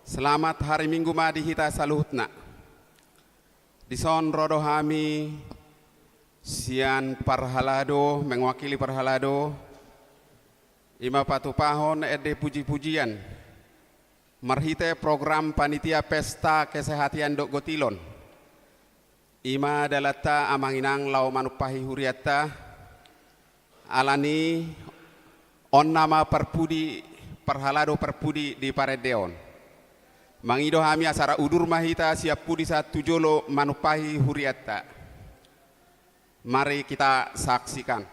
Selamat hari Minggu madi hita saluhutna. Dison rodo hami sian parhalado mewakili parhalado ima patupahon ede puji-pujian marhite program panitia pesta kesehatan dok gotilon ima dalata amanginang lau manupahi huriata alani on nama perpudi parhalado perpudi di paredeon. Mangido hami asara udur mahita siap pudi satu jolo manupahi huriata. Mari kita saksikan.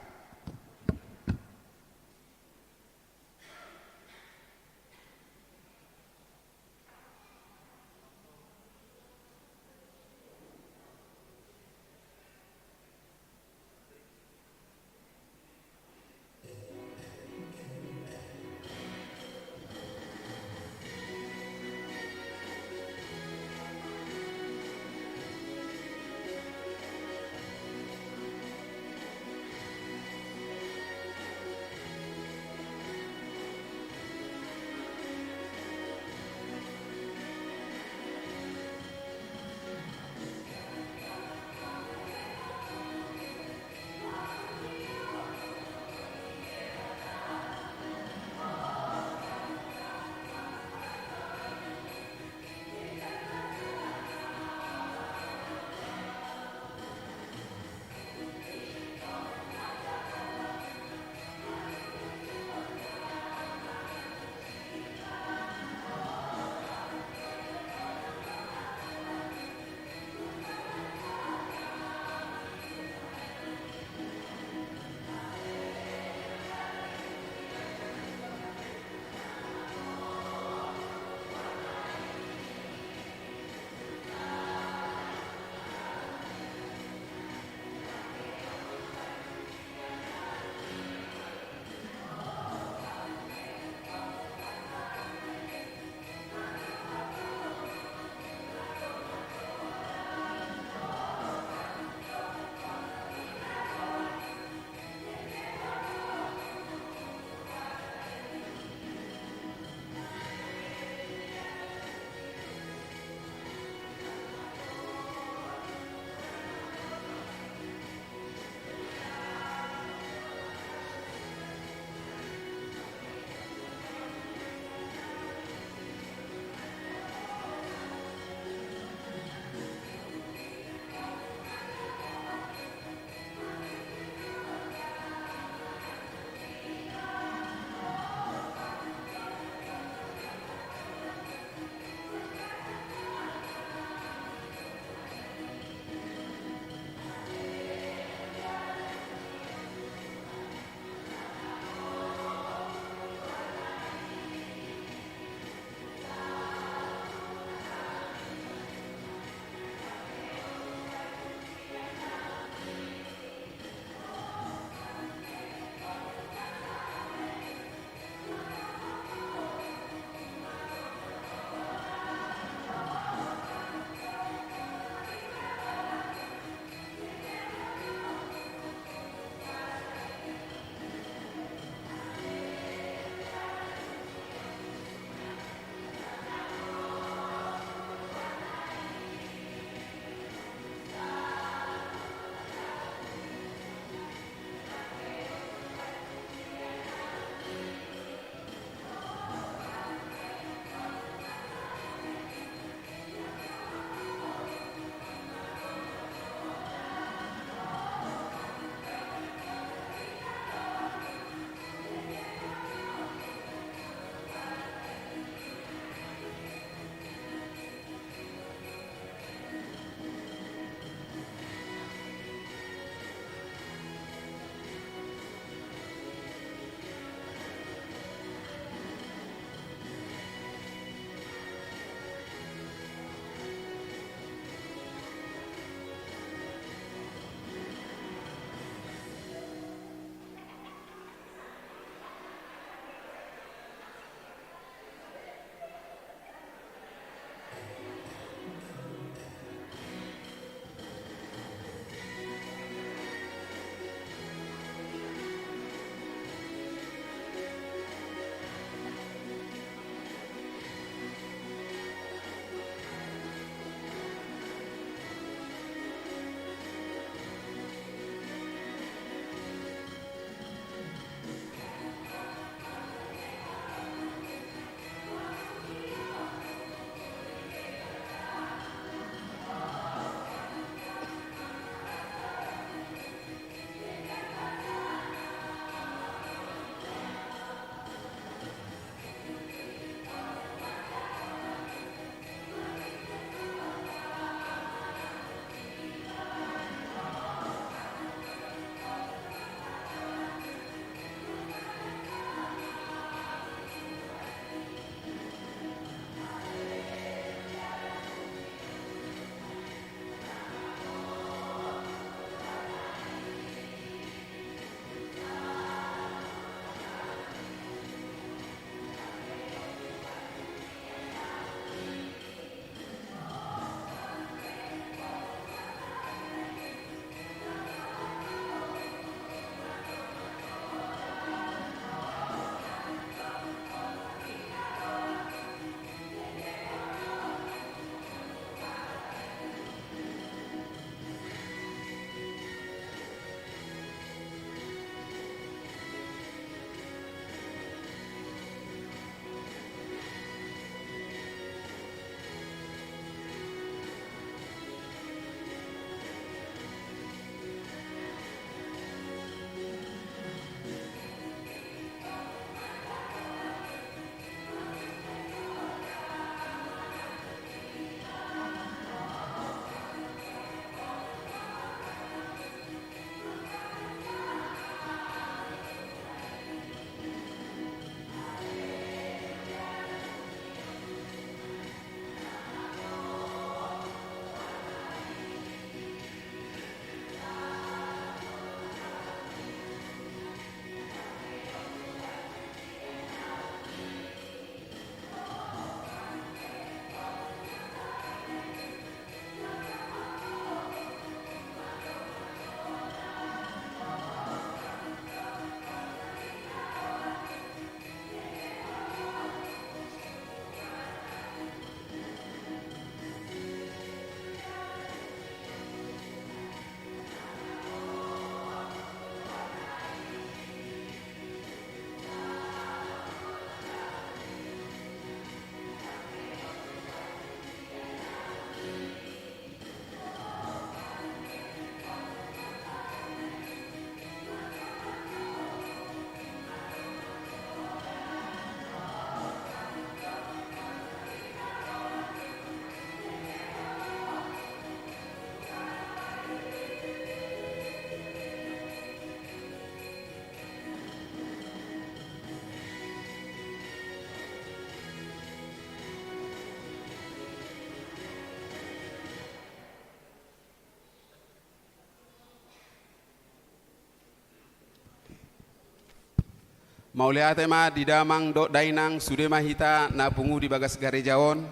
Mauliate ma di damang do dainang sude mahita na pungu di bagas garejaon.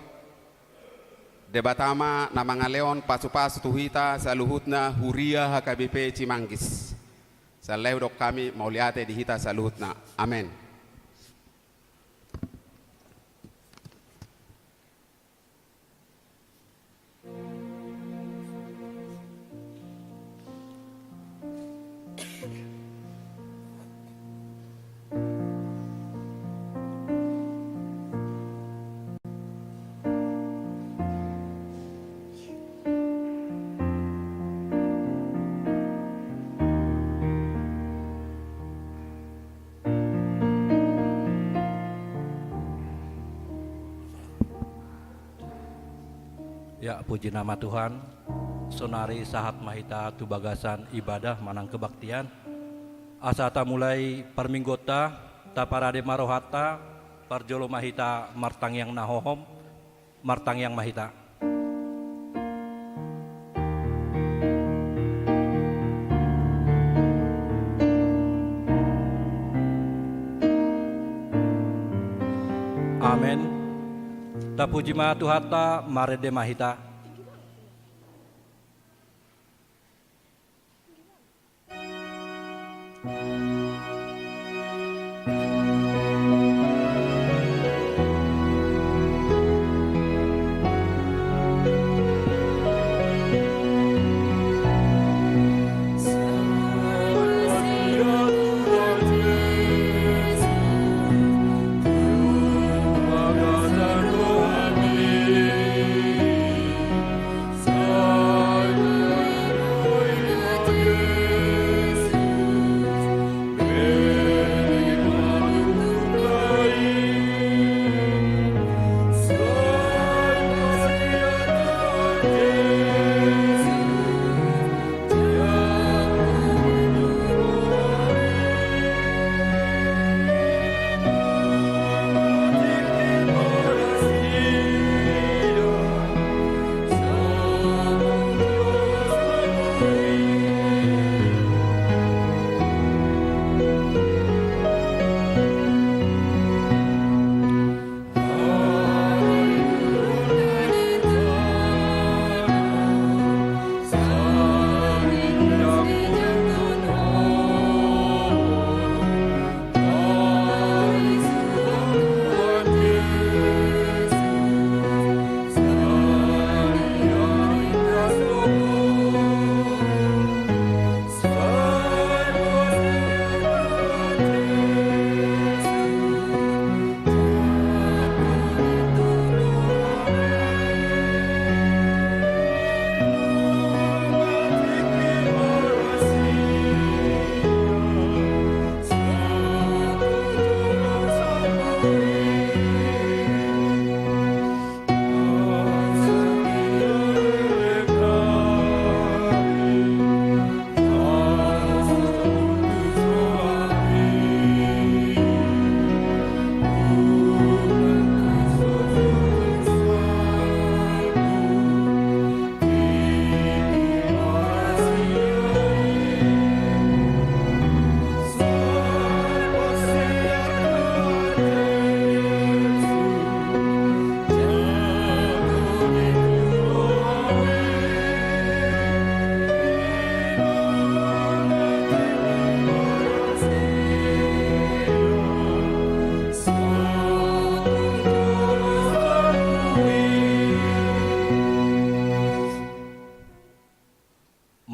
Debatama na mga leon pasu-pasu tuhita sa luhutna Huria HKBP Cimanggis. Sa dok kami mauliate dihita sa luhutna. Amen. Ya, puji nama Tuhan. Sonari sahat mahita tu bagasan ibadah manang kebaktian. Asa ta mulai perminggota ta parade marohata parjolo mahita martang yang nahohom martang yang mahita. Amen. Ta puji ma Tuhata marede mahita.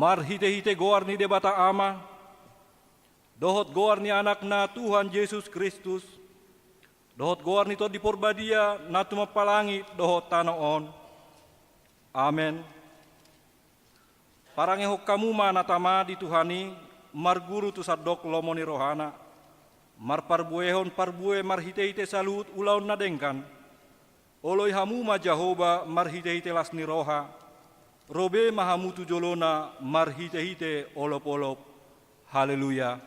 Marhite-hite goar ni debata ama, dohot goar ni anak na Tuhan Yesus Kristus, dohot goar ni to di porbadia na tumapalangi dohot tanaon. Amen. Parangehok kamuma na tama di Tuhani, marguru tu sadok lomoni rohana, marparbuehon parbue marhite-hite salut ulaun na dengkan, oloy hamuma Jahoba marhite-hite lasni roha, robe mahamutu jolona marhite-hite olop-olop. Haleluya.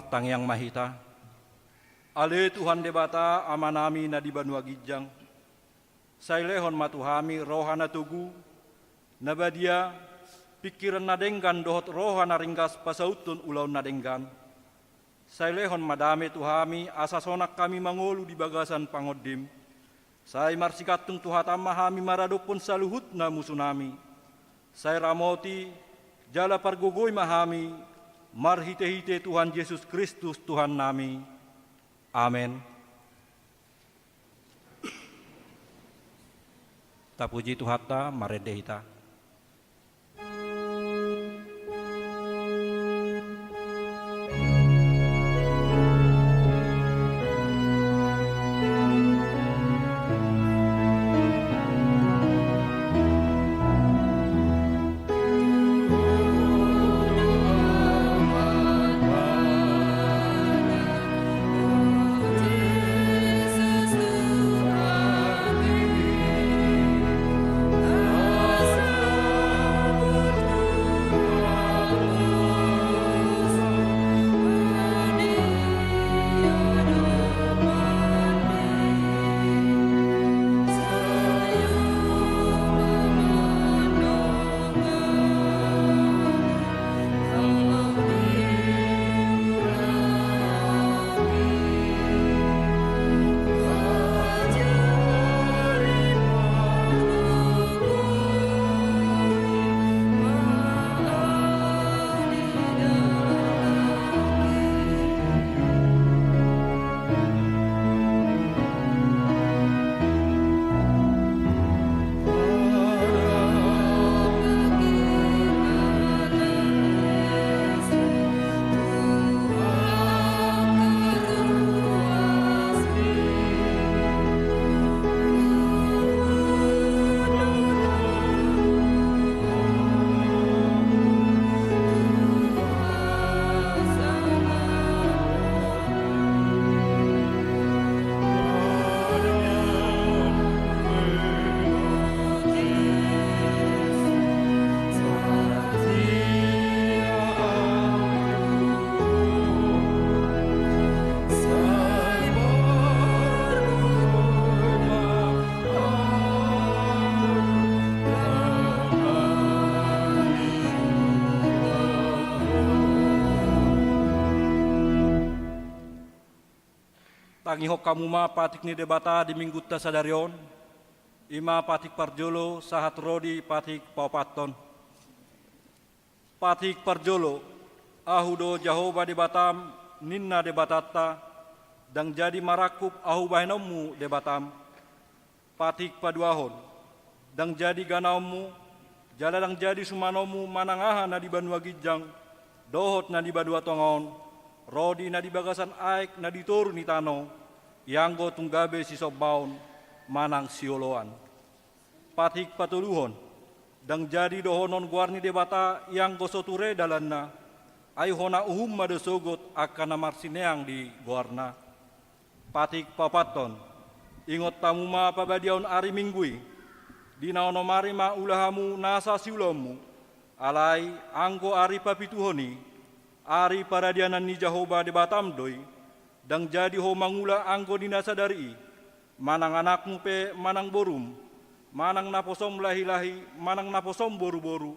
tang yang mahita. Ale Tuhan debata amanami na di Banua Gijang. Sailehon matuhami rohana tugu, nabadia pikiran nadenggan dohot rohana ringkas pasautun ulau nadenggan. Sailehon madame tuhami asasonak kami mangolu di bagasan pangodim. Sai marsikatung tuhatam mahami maradopon saluhut na musunami. Sai ramoti jala pargogoy mahami marhite-hite Tuhan Yesus Kristus Tuhan nami. Amen. Tapuji Tuhata maredehita. Tangihok kamu ma patik ni debata di minggu tasadarion, ima patik parjolo sahat rodi patik paupaton. Patik parjolo, ahudo Jahoba debatam, ninna debatata, dang jadi marakup ahu bahenomu debatam. Patik paduahon, dang jadi ganaomu, jala dang jadi sumanomu manangaha na di Banua Gijang, dohot na di Badua Tongon, rodi na di bagasan aik na di toru ni tano, yanggo tunggabe si sobaun manang sioloan. Patik patuluhon, dang jadi dohonon guarni debata yang gosoture dalanna, ayuhona uhum madosogot akan namarsineang di guarna. Patik papaton, ingot tamuma pabadiaon ari minggui, di naonomari ma ulahamu nasa siulomu, alai anggo ari papituhoni, ari paradianan ni Jahoba debatam doi, dang jadi ho mangula anggo dinasadari, manang anakmu pe manang borum, manang naposom lahi-lahi, manang naposom boru-boru,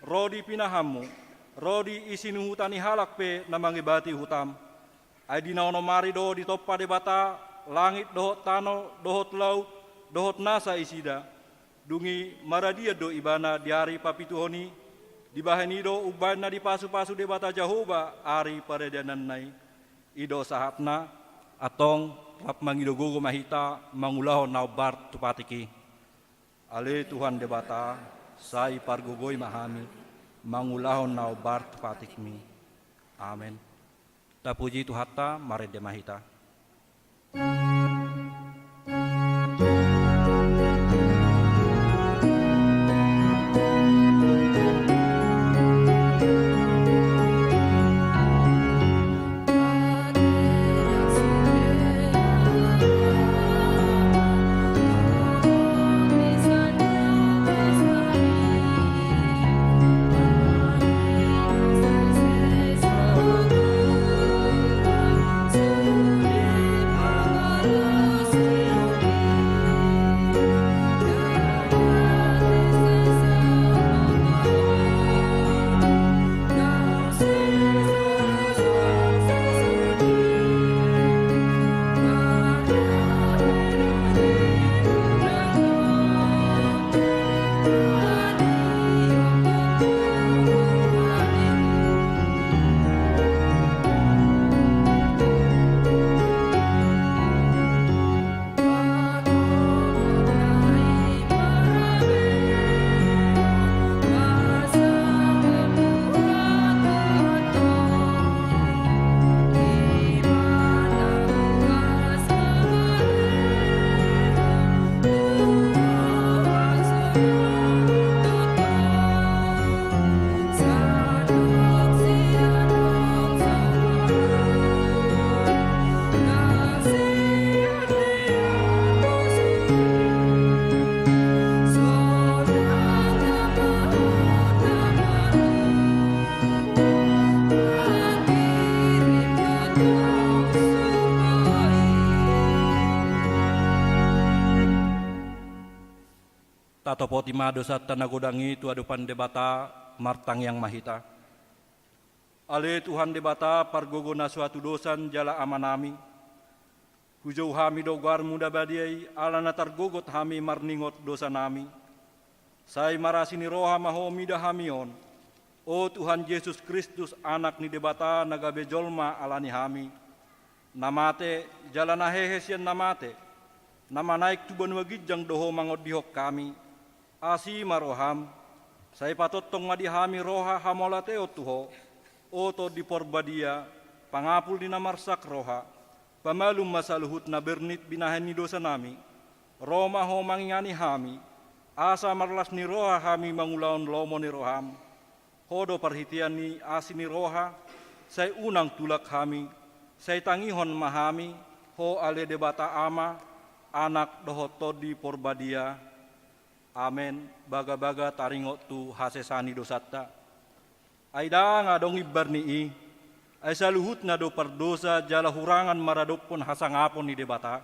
rodi pinahamu, rodi isinu hutani halak pe namangibati hutam, ay dinaonomari do di toppa debata, langit dohot tano, dohot laut, dohot nasa isida, dungi maradia do ibana di hari papituhoni, di bahenido ubana di pasu-pasu debata Jahoba ari paradianan nai, ido sahatna atong rap mangidogogo mahita mangulahon naubar tupatiki. Ale Tuhan debata sai pargogoy mahami mangulahon naubar tupatikmi. Amen. Tapuji Tuhata marede mahita. Tato poti mado sa tanagodangi tu adupan debata martang yang mahita. Ale Tuhan debata pargogona suatu dosan jala amanami. Hujau hami dogar muda badiai ala natar gogot hami marningot dosa nami. Sai marasini roha mahomi dahamion. O Tuhan Yesus Kristus anak ni debata nagabe jolma alani hami. Namate jalan ahehesian namate. Nama naik tuban wagijang doho mangot dihok kami. Asi maroham. Sai patotong madihami roha hamolateo tuho. Oto di porbadia, pangapul di namarsak roha, pamalum masaluhut na bernit binahan ni dosa nami, Roma ho mangingani hami, asa marlas ni roha hami mangulaon lomo ni roham, hodo perhitian ni asi ni roha, say unang tulak hami, say tangihon mahami, ho ale debata ama, anak dohoto di porbadia, amen, baga-baga taringot tu hasesani dosata. Aida nga dong ibar ni ay saluhut na do pardosa jala hurangan maradopon hasangapon ni debata.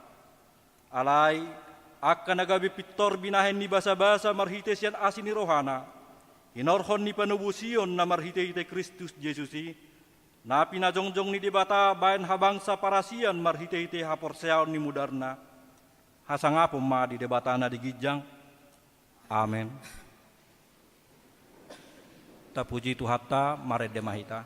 Alay, akka nagabi pitor binahen ni basa-basa marhites yan asin ni rohana. Hinorhon ni panubusion na marhite-hite Kristus Jesusi. Na pinajongjong ni debata bayan habang sa parasian marhite-hite haporseaon ni mudarna. Hasangapon ma di debata na digijang. Amen. Puji Tuhatta marede mahita.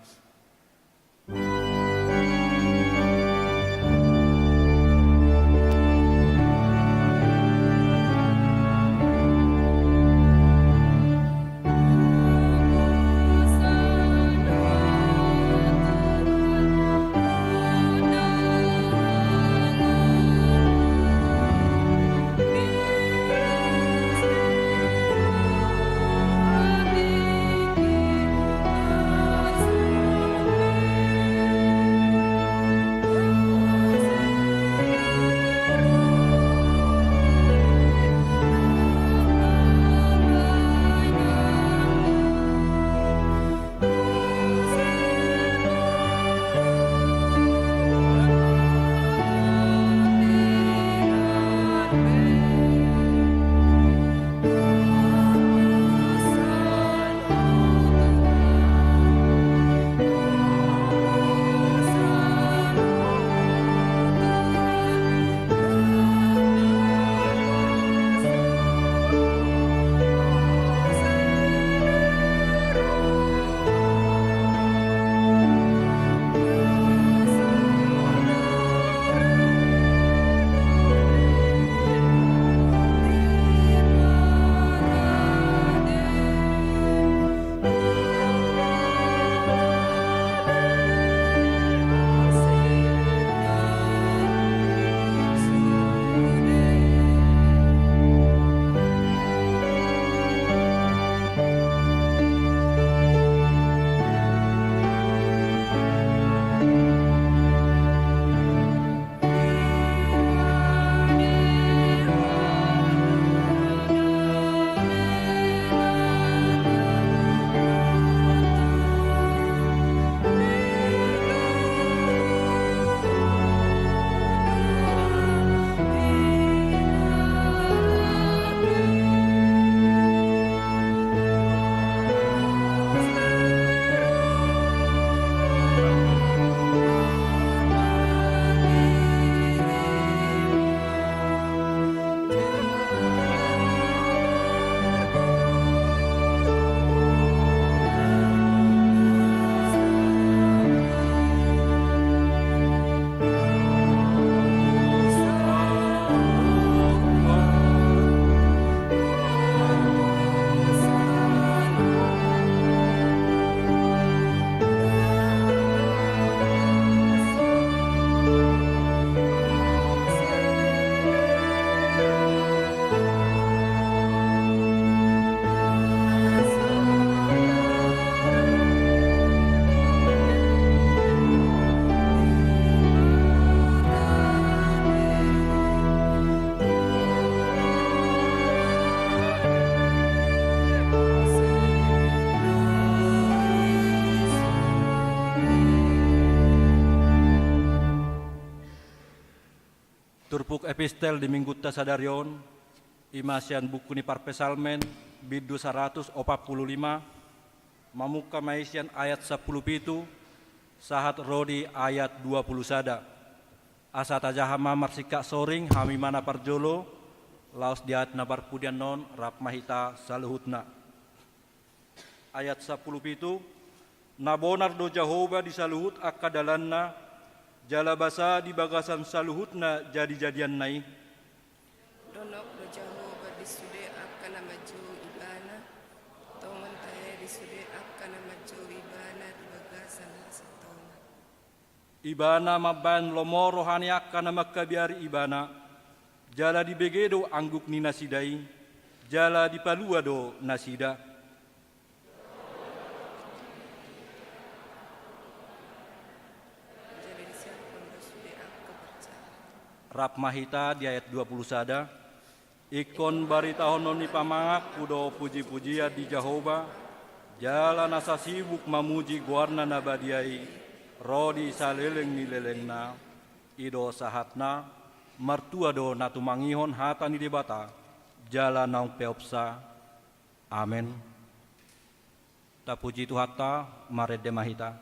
Turpuk epistel di minggu tasadarion, Imasian buku ni parpesalmen bidu 145 mamuka maisian ayat 10 pitu sahat rodi ayat 20 sada. Asa tajahama marsika soring hami mana parjolo laos diat na parpudian non rap mahita saluhutna. Ayat 10 pitu nabonar do Jehovah di saluhut akadalanna jala basa di bagasan saluhutna jadi-jadian nai. Donok do Jehovah di sude akan maju ibana tongon tahe di sude akan maju ibana di bagasan satona. Ibana maban lomo rohani akan makabiari ibana jala di begedo angguk ni nasidai jala di palua do nasida. Jadi disiapkan do sude akan percaya. Rap mahita di ayat 20 sada ikon bari tahun noni pamangak kudo puji-pujian di Jehovah jala nasa sibuk mamuji guarna nabadiai rodi saleleng ni lelengna ido sahatna martua do natumangihon hata ni debata jala naung peopsa amen. Ta puji tu hatta mared mahita.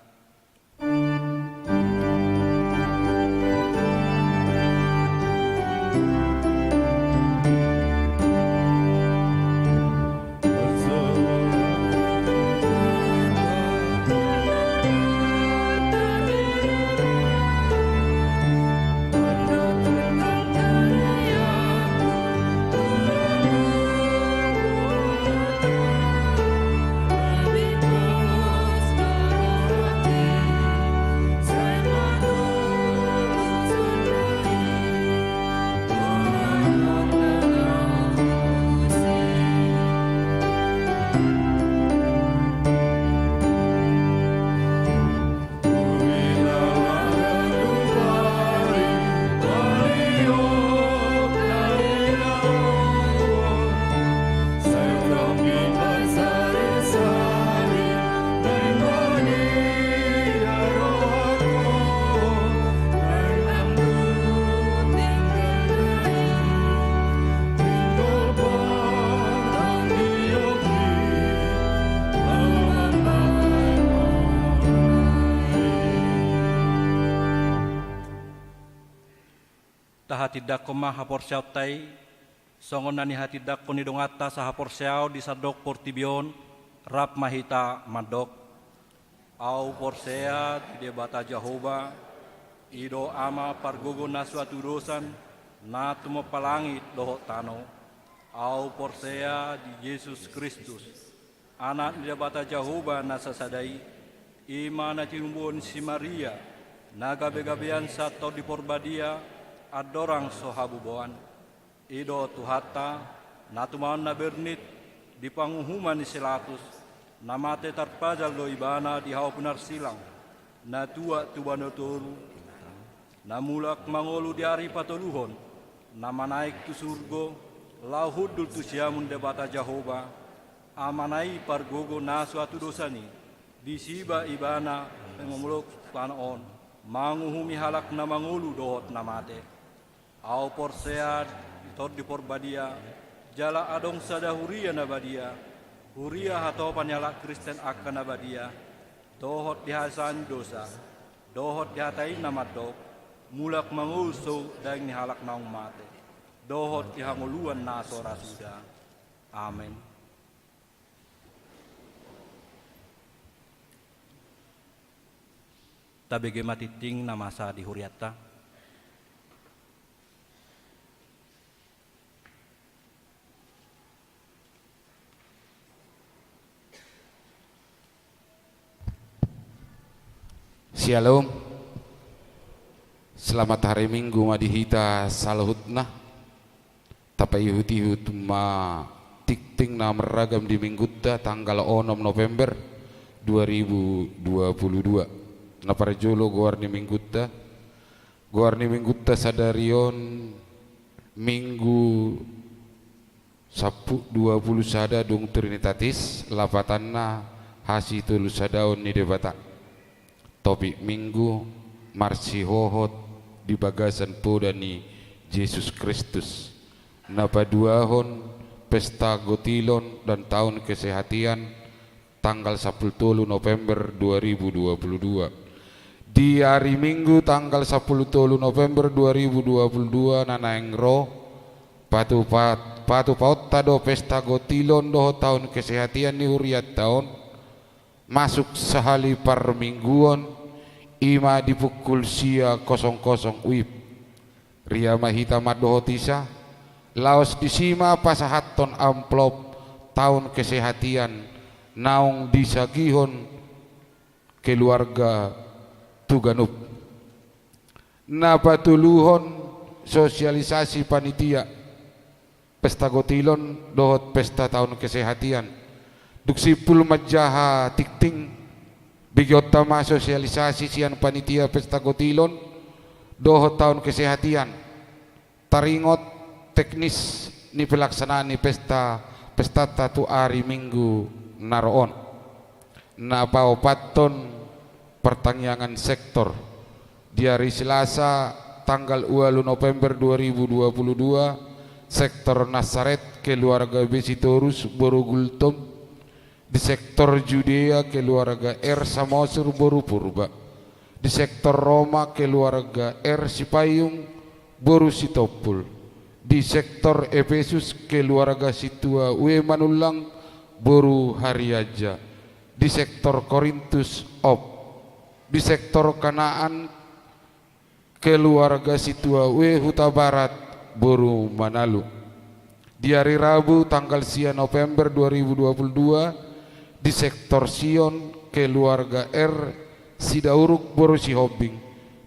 Hatidak koma hapor siaw tay songon nani hatidak koni dongata sa hapor siaw di sadok portibion rap mahita madok au porsea di debata Jehovah ido ama pargogo na suatu dosan na tumo palangit doho tano au porsea di Yesus Kristus anak di debata Jehovah na sasadai ima na cirumbon si Maria na gabe-gabean sato di porbadia adorang sohabuboan ido tuhata natumaon na bernit di panguhuman ni silatus namate tarpajal do ibana di hawa punar silang na tua tubanotoru namulak mangolu di ari patoluhon nama naik tu surgo lau hudul tu siamun debata Jehovah amanai pargogo na suatu dosani di siba ibana pengomulok panaon manguhumi halak na mangolu dohot namate au porsea tor di porbadia jala adong sada huria nabadia huria hatau panyala Kristen akan nabadia dohot dihasan dosa dohot dihatai namadok mulak manguso daing ni halak naung mate dohot dihanguluan nasora sudah amen. Tabege matiting namasa di huriata Shalom. Selamat hari Minggu madihita saluhutna. Tapai hutihut ma tikting na meragam di mingguta tanggal 6 November 2022. Na parjolo goarni mingguta sadarion minggu sapu 20 sada dung Trinitatis lapatanna hasitul sadaon ni debata. Topik minggu marsi hohot di bagasan podani Yesus Kristus napaduahon pesta gotilon dan tahun kesehatan tanggal 10 November 2022. Di hari Minggu tanggal 10 November 2022 nanaengro patu paut tado pesta gotilon doho tahun kesehatan ni huriat tahun masuk sehali par mingguan ima di pukul sia 00 wib ria mahita madoho tisa laos disima pasahaton amplop tahun kesehatan naung disagihon keluarga tuganup napatuluhon sosialisasi panitia pesta gotilon dohot pesta tahun kesehatan duksipul majaha tikting bigiotama sosialisasi sian panitia pesta gotilon dohot tahun kesehatan taringot teknis ni pelaksanaan ni pesta tatu hari Minggu naroon napaopaton pertanyaan sektor di hari Selasa tanggal 2 November 2022 sektor Nasaret keluarga Besitorus Borogultom di sektor Judea keluarga R Samosir Boru Purba di sektor Roma keluarga R Sipayung Boru Sitopul di sektor Efesus keluarga Situa W Manulang Boru Hariaja di sektor Korintus Op di sektor Kanaan keluarga Situa W Huta Barat Boru Manalu. Di hari Rabu tanggal 9 November 2022 di sektor Sion keluarga R Sidauruk Boru Sihobing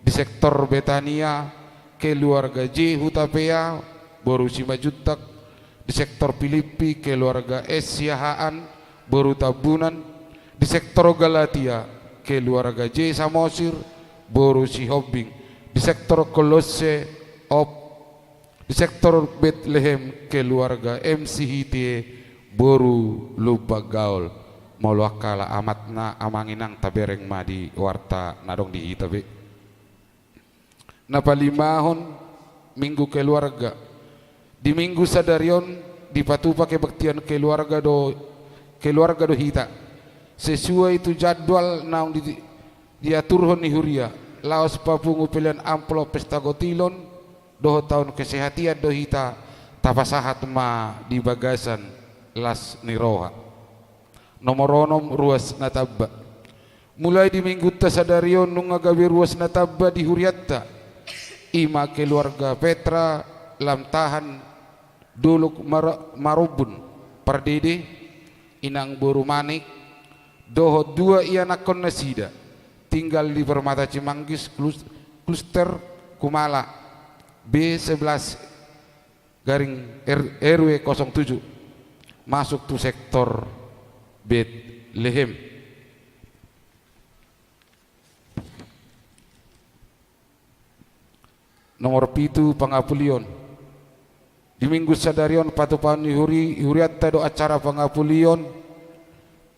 di sektor Betania keluarga J Huta Pea Boru Simajutak di sektor Filipi keluarga S Yahaan Boru Tabunan di sektor Galatia keluarga J Samosir Boru Sihobing di sektor Kolose Op di sektor Bethlehem keluarga MC Hitie Boru Lubagaul moluakala amatna amanginang tabereng madi warta nadong di hitabe napalimahon minggu keluarga di minggu sadarion di patupa kebaktian keluarga do hita sesuai itu jadwal naung diaturhon ni huria laos papungu pilihan amplop pesta gotilon doho tahun kesehatan dohita tapasahat ma di bagasan las niroha nomoronom ruas natabba mulai di minggu tasadarion nung agawi ruas natabba di huriatta ima keluarga Petra lam tahan duluk marubun pardede inang boru manik doho dua ia nakon nasida tinggal di Permata Cimanggis kluster Kumala B11 garing RW 07 masuk tu sektor Bethlehem. Nomor pitu pangapulion di minggu sadarion patupan huriatta do acara pangapulion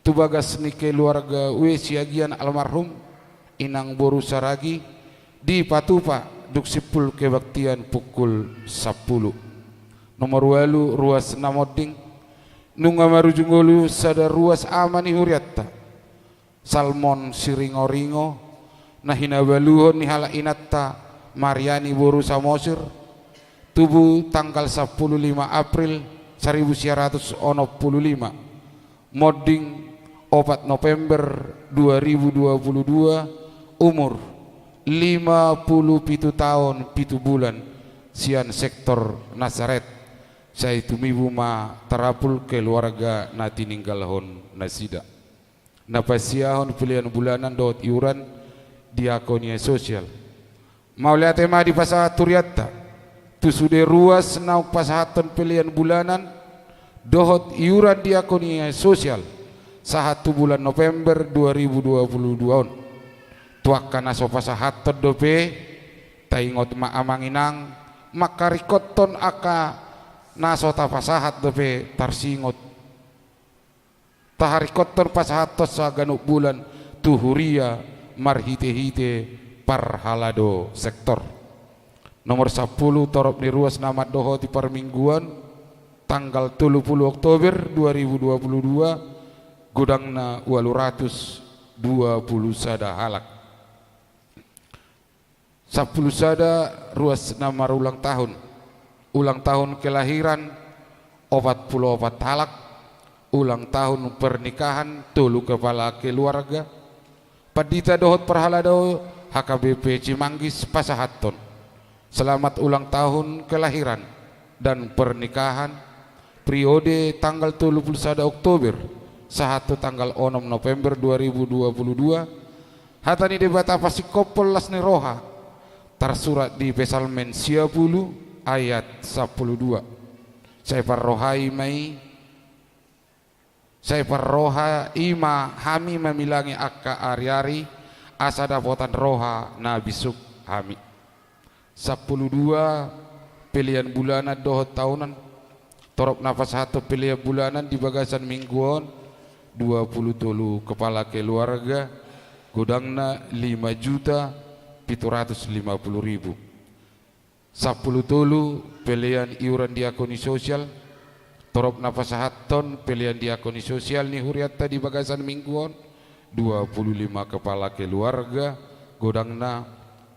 tubagas ni keluarga we siagian almarhum inang boru saragi di patupa duksipul kebaktian pukul 10. Nomor walu ruas namoding nunga marujungolu sadar ruas amani huriatta salmon siringo-ringo nahina baluhon ni hala inatta Mariani Boru Samosir tubuh tanggal 15 April 1995 modding 4 November 2022 umur 57 tahun 7 bulan sian sektor Nasaret saya tumibu ma terapul keluarga nati ninggalhon nasida napasiahon pilihan bulanan dot iuran diakonia sosial maulia tema di pasahat turiatta tu sude ruas nau pasahaton pilihan bulanan dohot iuran diakonia sosial 1 bulan November 2022 tuakan aso pasahaton dope taingot ma amanginang makarikoton aka naso tapasahat dope tarsingot taharikoton pasahatos sa ganuk bulan tuhuria marhite-hite parhalado sektor Nomor 10 torop ni ruas nama doho ti permingguan tanggal 30 Oktober 2022 gudangna 820 sada halak. 10 sada ruas nama ulang tahun kelahiran 44 halak, ulang tahun pernikahan tulu kepala keluarga Padita dohot perhalado HKBP Cimanggis Pasahaton. Selamat ulang tahun kelahiran dan pernikahan periode tanggal 31 Oktober sahatu tanggal 6 November 2022 hatani debata pasikopol lasni roha tersurat di Pesalmen 10 ayat 12. Saya parrohai mai saya parroha ima hami memilangi akka ari-ari asa dapotan roha nabi sub hami 12 pilihan bulanan dohot tahunan torop nafas satu pilihan bulanan di bagasan mingguan 20 tolu kepala keluarga gudangna 5.750.000 10 tolu pilihan iuran diakoni sosial torop nafas haton pilihan diakoni sosial ni huriatta di bagasan mingguan 25 kepala keluarga godangna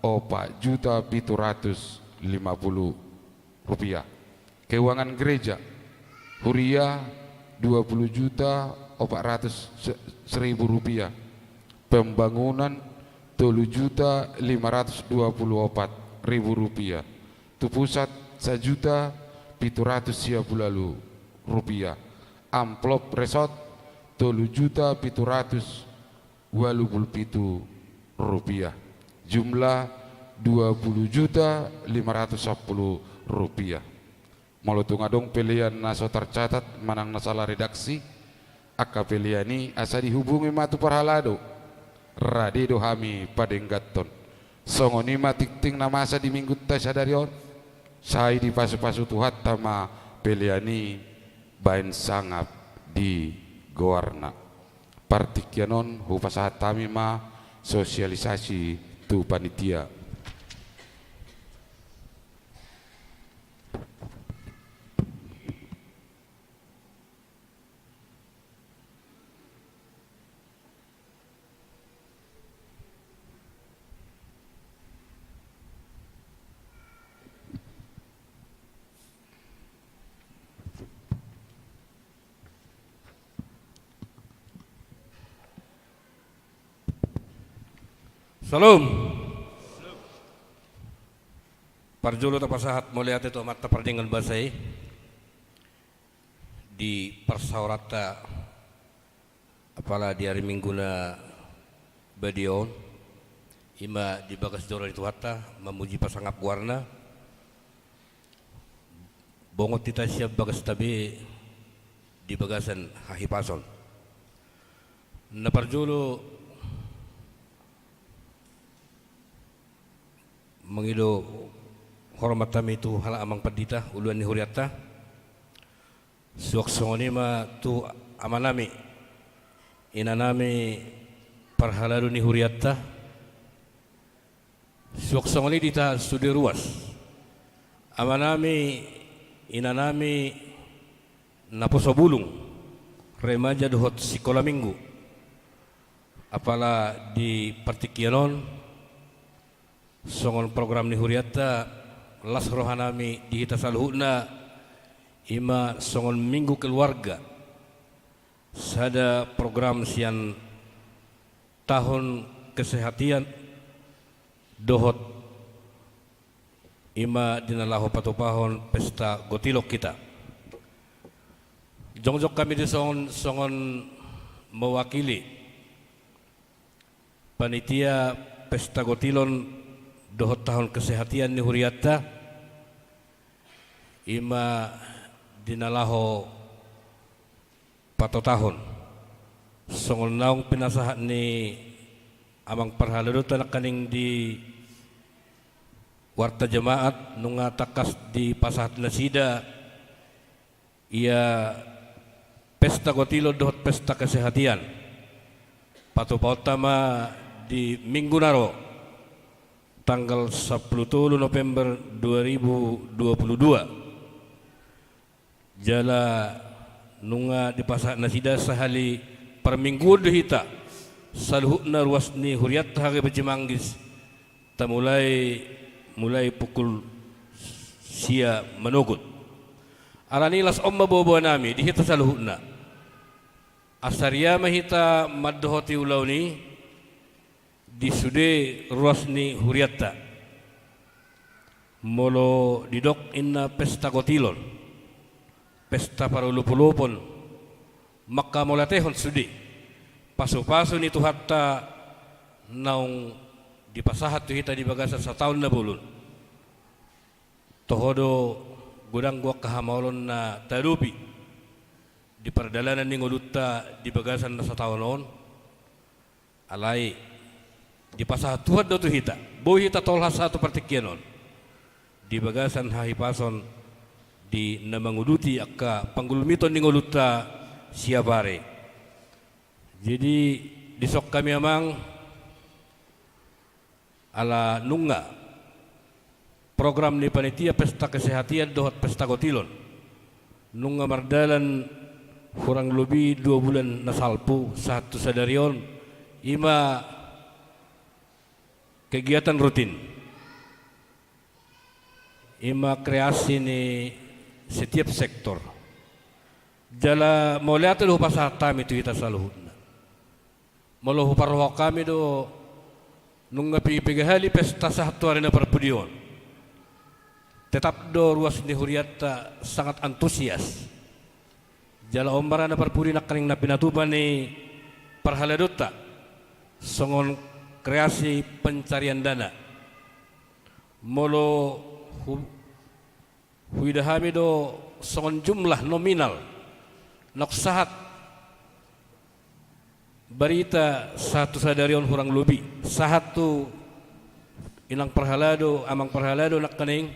4.750.000 rupiah. Keuangan gereja huria 20.400.000 rupiah. Pembangunan 3.524.000 rupiah. Tu pusat 1.750.000 rupiah. Amplop resort 3.727.000 rupiah. Jumlah 20.510.000 rupiah. Molotung adong pilihan naso tercatat manang nasalah redaksi akka pilihan ini asa dihubungi matu parhalado radedo hami padenggaton songoni matikting nama asa di minggu tasadarion sai di pasu-pasu tuhat tama pilihan ini bain sangap di goarna partikyanon hupasahat tami ma sosialisasi tu panitia. Salam. Parjolo tapasahat mulia itu mata perdingan basai di persaurata apala di hari Minggu na badion ima di bagas dora itu hatta memuji pasangap warna bongot kita siap bagas tabi di bagasan hahipason na parjolo mengido hormat kami tu hala amang padita uluan ni huriata suak songoni ma tu amanami inanami parhaladu ni huriata suak songoni dita studi ruas amanami inanami naposo bulung remaja dohot sekolah minggu apala di Partikyanon songon program ni huriata las rohanami di hita saluhuna ima songon minggu keluarga sada program sian tahun kesehatan dohot ima dinalahu patupahon pesta gotilok kita jongjok kami di songon mewakili panitia pesta gotilon dohot tahun kesehatan ni huriata ima dinalaho pato tahun songon naung pinasahat ni amang parhalado tanak kaning di warta jemaat nunga takas di pasahat nasida ia pesta gotilo dohot pesta kesehatan pato pautama di minggu naro tanggal 10 November 2022 jala nunga di pasar nasida sahali perminggu hita saluhna ruas ni huriat hari berjemanggis ta mulai pukul sia menugut alani las omma bobo nami di hita saluhna asaria mahita madhoti ulauni di sude ruasni huriatta molo didok inna pesta kotilon pesta parulupulupon maka molatehon sude pasu-pasu ni tuhatta naung dipasahat tu hita di bagasa sa tahun na bulun tohodo gudang gua kahamalon na tarupi di perdalanan ni ngolutta di bagasan na sa tahun on alai di pasah tuhat do tu hita bo hita tolha satu pertikienon di bagasan hahipason di namanguduti akka panggulmiton ni ngolutta siabare jadi disok kami amang ala nunga program ni panitia pesta kesehatan dohot pesta kotilon nunga mardalan kurang lebih 2 bulan nasalpu satu sadarion ima kegiatan rutin ima kreasi ni setiap sektor jala mauliat lu pasah tami tu kita saluhuna malu parho kami do nunga pigahali pesta satu hari na perpudion tetap do ruas ni huriata sangat antusias jala ombara na perpudi nak kaning na pinatupan ni parhaladota songon kreasi pencarian dana molo huidahami do songon jumlah nominal noksahat berita satu sadarion kurang lebih satu inang perhalado amang perhalado nak kaning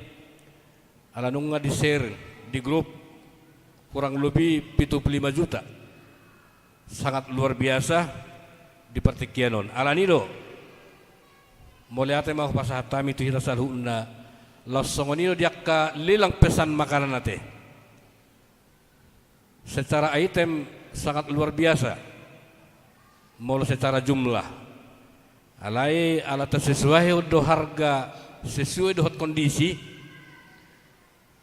ala nunga di share di grup kurang lebih 75 juta sangat luar biasa di pertikianon ala nido moliate mau pasahata itu hita salhuna langsongonino diakka lilang pesan makanan nate secara item sangat luar biasa molo secara jumlah alai alat sesuai do harga sesuai do kondisi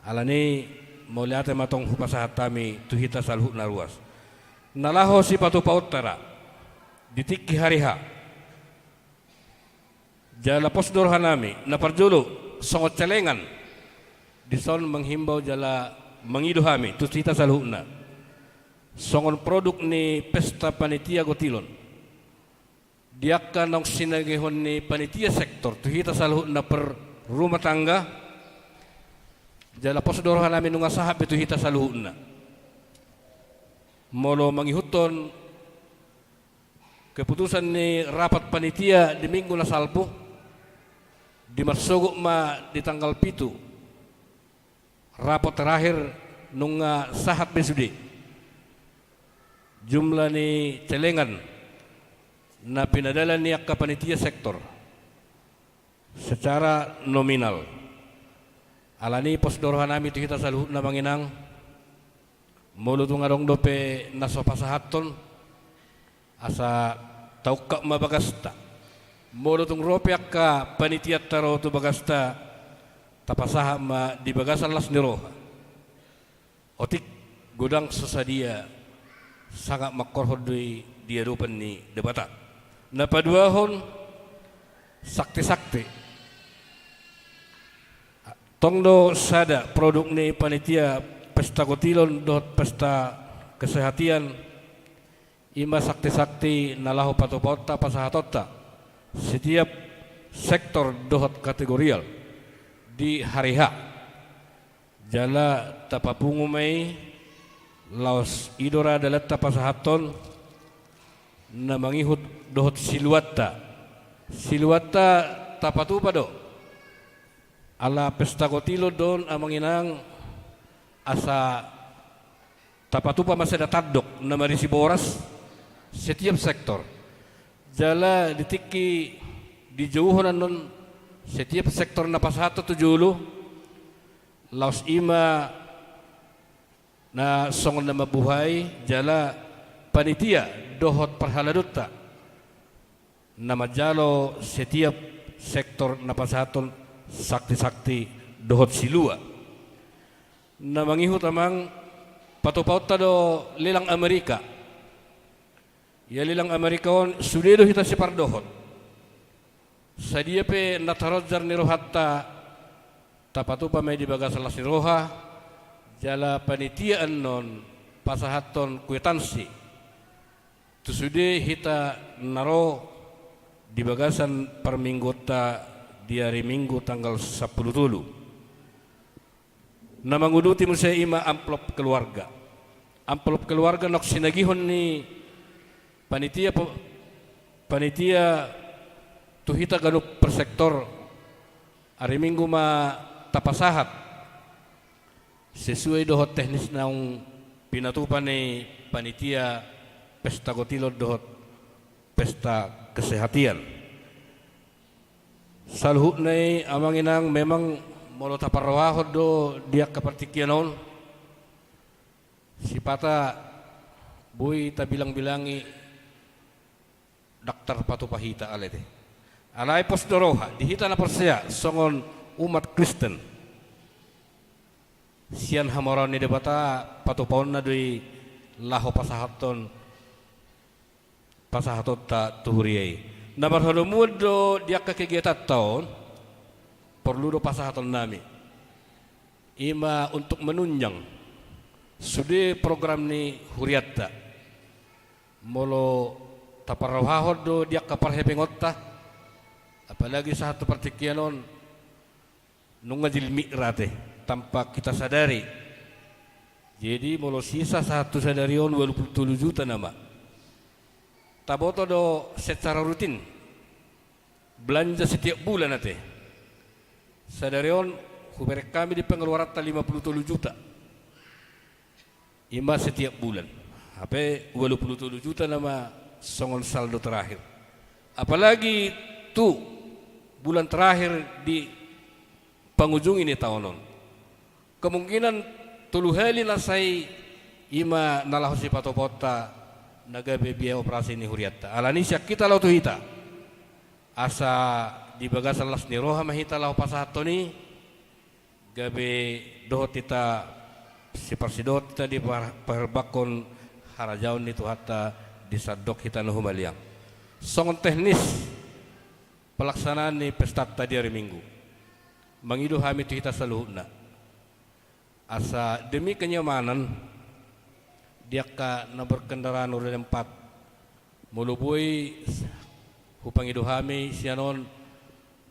alani moliate matong pasahata itu hita salhuna ruas nalaho si patu pautara ditiki hariha jala posdor hanami na parjolo songot celengan dison menghimbau jala mengiduhami tu cita saluhna songon produk ni pesta panitia gotilon diakka nong sinagihon ni panitia sektor tu hita saluhna per rumah tangga jala posdor hanami nunga sahab itu hita saluhna molo mangihuton keputusan ni rapat panitia di minggu na salpu di marsogok ma di tanggal 7 rapot terakhir nunga sahat besudi jumlah ni celengan na pinadalan ni akka panitia sektor secara nominal alani posdorohan nami itu kita saluhut na manginang mulu tungarong dope nasopasahaton asa taukak mabagasta molo tung rope akka panitia taro tu bagasta tapasaha ma di bagasan las niro otik gudang sesadia sangat makorhodui dia rupan ni debata napaduahon sakti-sakti tongdo sada produk ni panitia pesta kotilon dot pesta kesehatan ima sakti-sakti nalahu patopota pasahatota setiap sektor dohot kategorial di hari H jala tapapungumay laos idora dalat tapasahaton na mangihut dohot siluatta tapatupa do ala pesta kotilo don amanginang asa tapatupa masada tadok na marisi boras setiap sektor jala ditiki di jauhan non setiap sektor na pasato tujulo laos ima na songon na mabuhay jala panitia dohot parhaladutta na majalo setiap sektor na pasaton sakti-sakti dohot silua na mangihut amang patupaut do lilang Amerika ya lilang Amerika on sudedo hita separdohot sadia pe natarozar ni rohatta tapatupa may dibaga salas ni roha jala panitiaan non pasahaton kwitansi tusude hita naro di bagasan per minggota di hari Minggu tanggal 10 tulu na manguduti mo sa ima amplop keluarga nok sinagihon ni panitia tuhita ganup per sektor hari Minggu ma tapasahat sesuai dohot teknis naung pinatupan ni panitia pesta gotilod dohot pesta kesehatan salhut nai amang inang memang molo taparwahod do dia kapartikyanon sipata boy ta bilang-bilangi daktar patupahita alete alay posdoroha dihita na persya songon umat Kristen sian hamoran ni debata patupon na doi laho pasahaton ta tuhuriyay na marhalumud do dia kegiatan tahun perlu do pasahaton nami ima untuk menunjang sude program ni huriatta molo taparahod do dia kaparhepengotta apalagi satu pertikyanon nungajil mi'rate tanpa kita sadari jadi molo sisa satu sadarion 27 juta nama taboto do secara rutin belanja setiap bulan nate sadarion huberek kami di pengeluaran 57 juta ima setiap bulan HP 27 juta nama songon saldo terakhir apalagi tu bulan terakhir di penghujung ini tahunon kemungkinan tuluhali lasai ima nalahosi patopota nagabe biaya operasi ni huriatta alani syak kita lau tuhita asa di bagasan las ni roha mahita lau pasahato ni gabe dohot kita si parsidot kita di perbakon harajaun ni tuhata di sadok kita no humaliang songon teknis pelaksanaan ni pesta tadi hari Minggu mangidu hami tuhita saluhna asa demi kenyamanan dia ka na berkendaraan roda 4 muluboy hupang iduhami sianon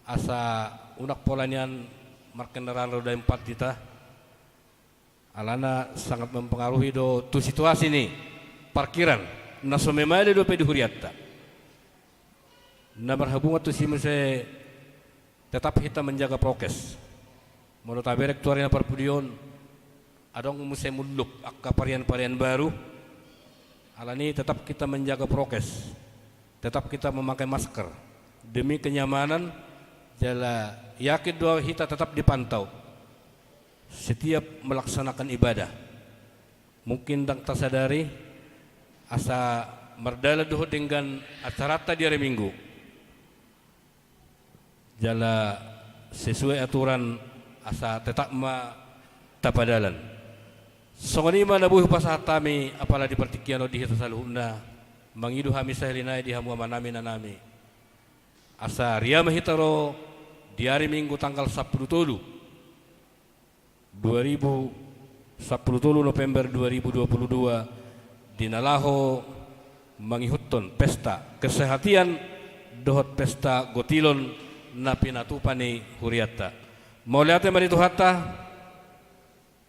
asa unak polanian markendaraan roda 4 kita alana sangat mempengaruhi do tu situasi ni parkiran na somemade do pedi huriatta na berhubungan tu simuse tetap kita menjaga prokes menurut taberek tuarina perpudion adong musai muluk akka varian-varian baru alani tetap kita menjaga prokes tetap kita memakai masker demi kenyamanan jala yakin doa kita tetap dipantau setiap melaksanakan ibadah mungkin tak tersadari asa merdala doh dengan acara tadi hari Minggu jala sesuai aturan asa tetap tapadalan songoni mana buh pasatami apala di pertikiano di hita saluhna mangidu hami sahelinai di hamu amanami nanami asa ria mahitaro di hari Minggu tanggal 10 tulu 10 November 2022 di Nalaho mangihutton pesta kesehatan dohot pesta gotilon na pinatupani huriatta mau lihat mari tuhata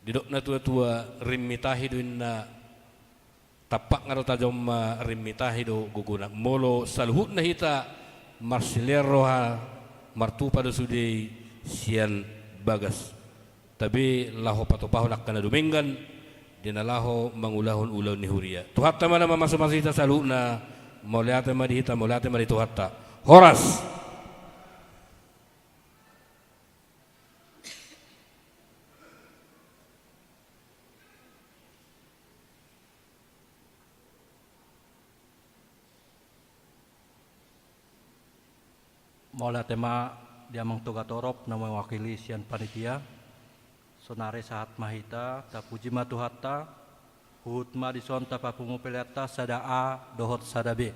didok na tua-tua rimmitahido na tapak ngaro tajom rimmitahido guguna molo salhut na hita marsileroha martupa do sudi sian bagas tapi laho patopahon akan dumenggan dinalaho mangulahon ulaw ni huria tuhatta mana mamasuk hita salhut na mau lihat mari hita mau lihat mari tuhatta horas Maula tema dia mengtoga torop na mewakili sian panitia. Sonare sahat mahita ta puji matu hatta hutma disonta papungu pelata sada A dohot sada B.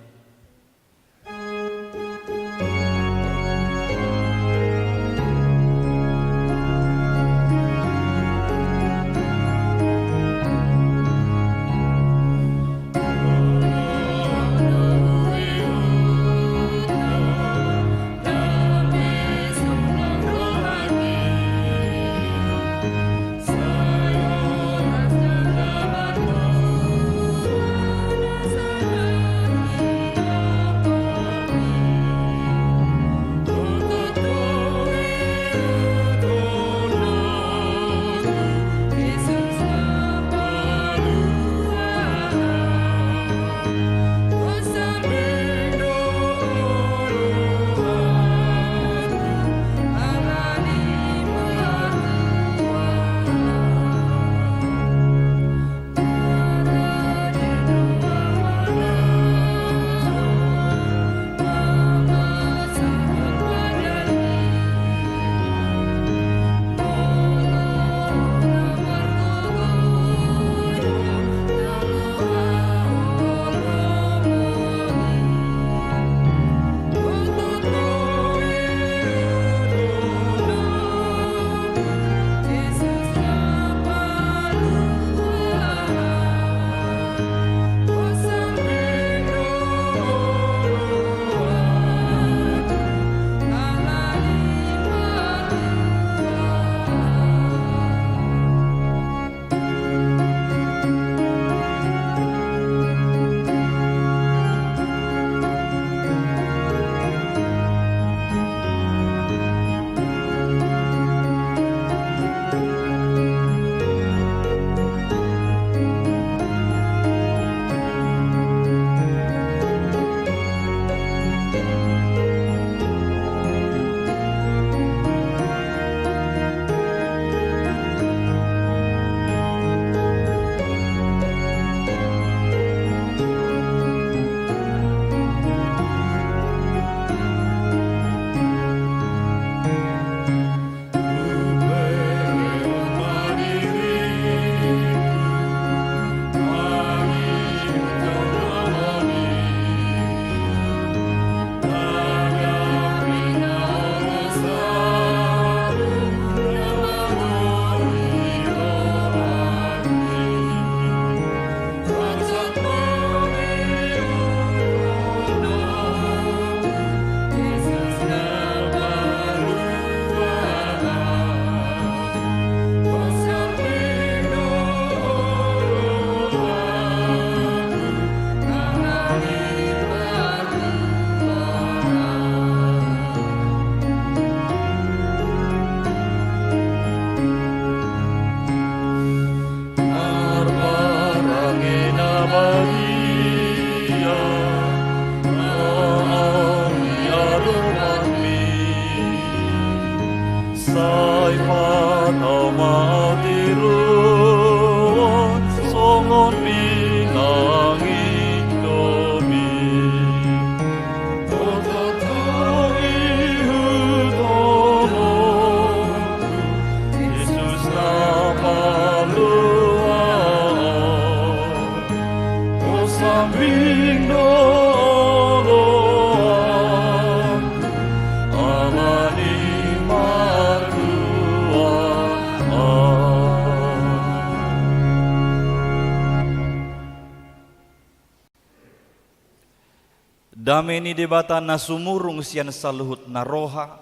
Dameni debata na sumurung sian saluhut na roha,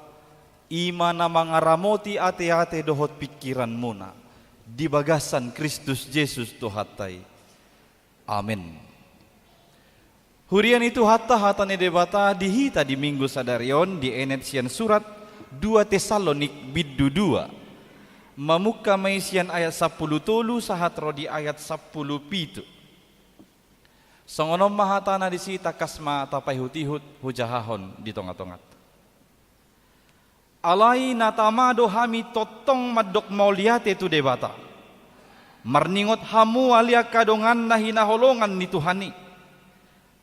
ima na mangaramoti ate-ate dohot pikiran muna, di bagasan Kristus Yesus Tuhatai. Amin. Hurian itu hata ni debata dihita di minggu sadarion di enet sian surat 2 Tesalonik biddu 2. Mamuka may sian ayat 10 tolu sahat rodi ayat 10 pitu. Songonom mahatana disita kasma tapai hutihut hujahahon di tongat-tongat. Alai natamado hami totong madok mauliate tu debata. Marningot hamu alia kadongan na hinaholongan ni Tuhani.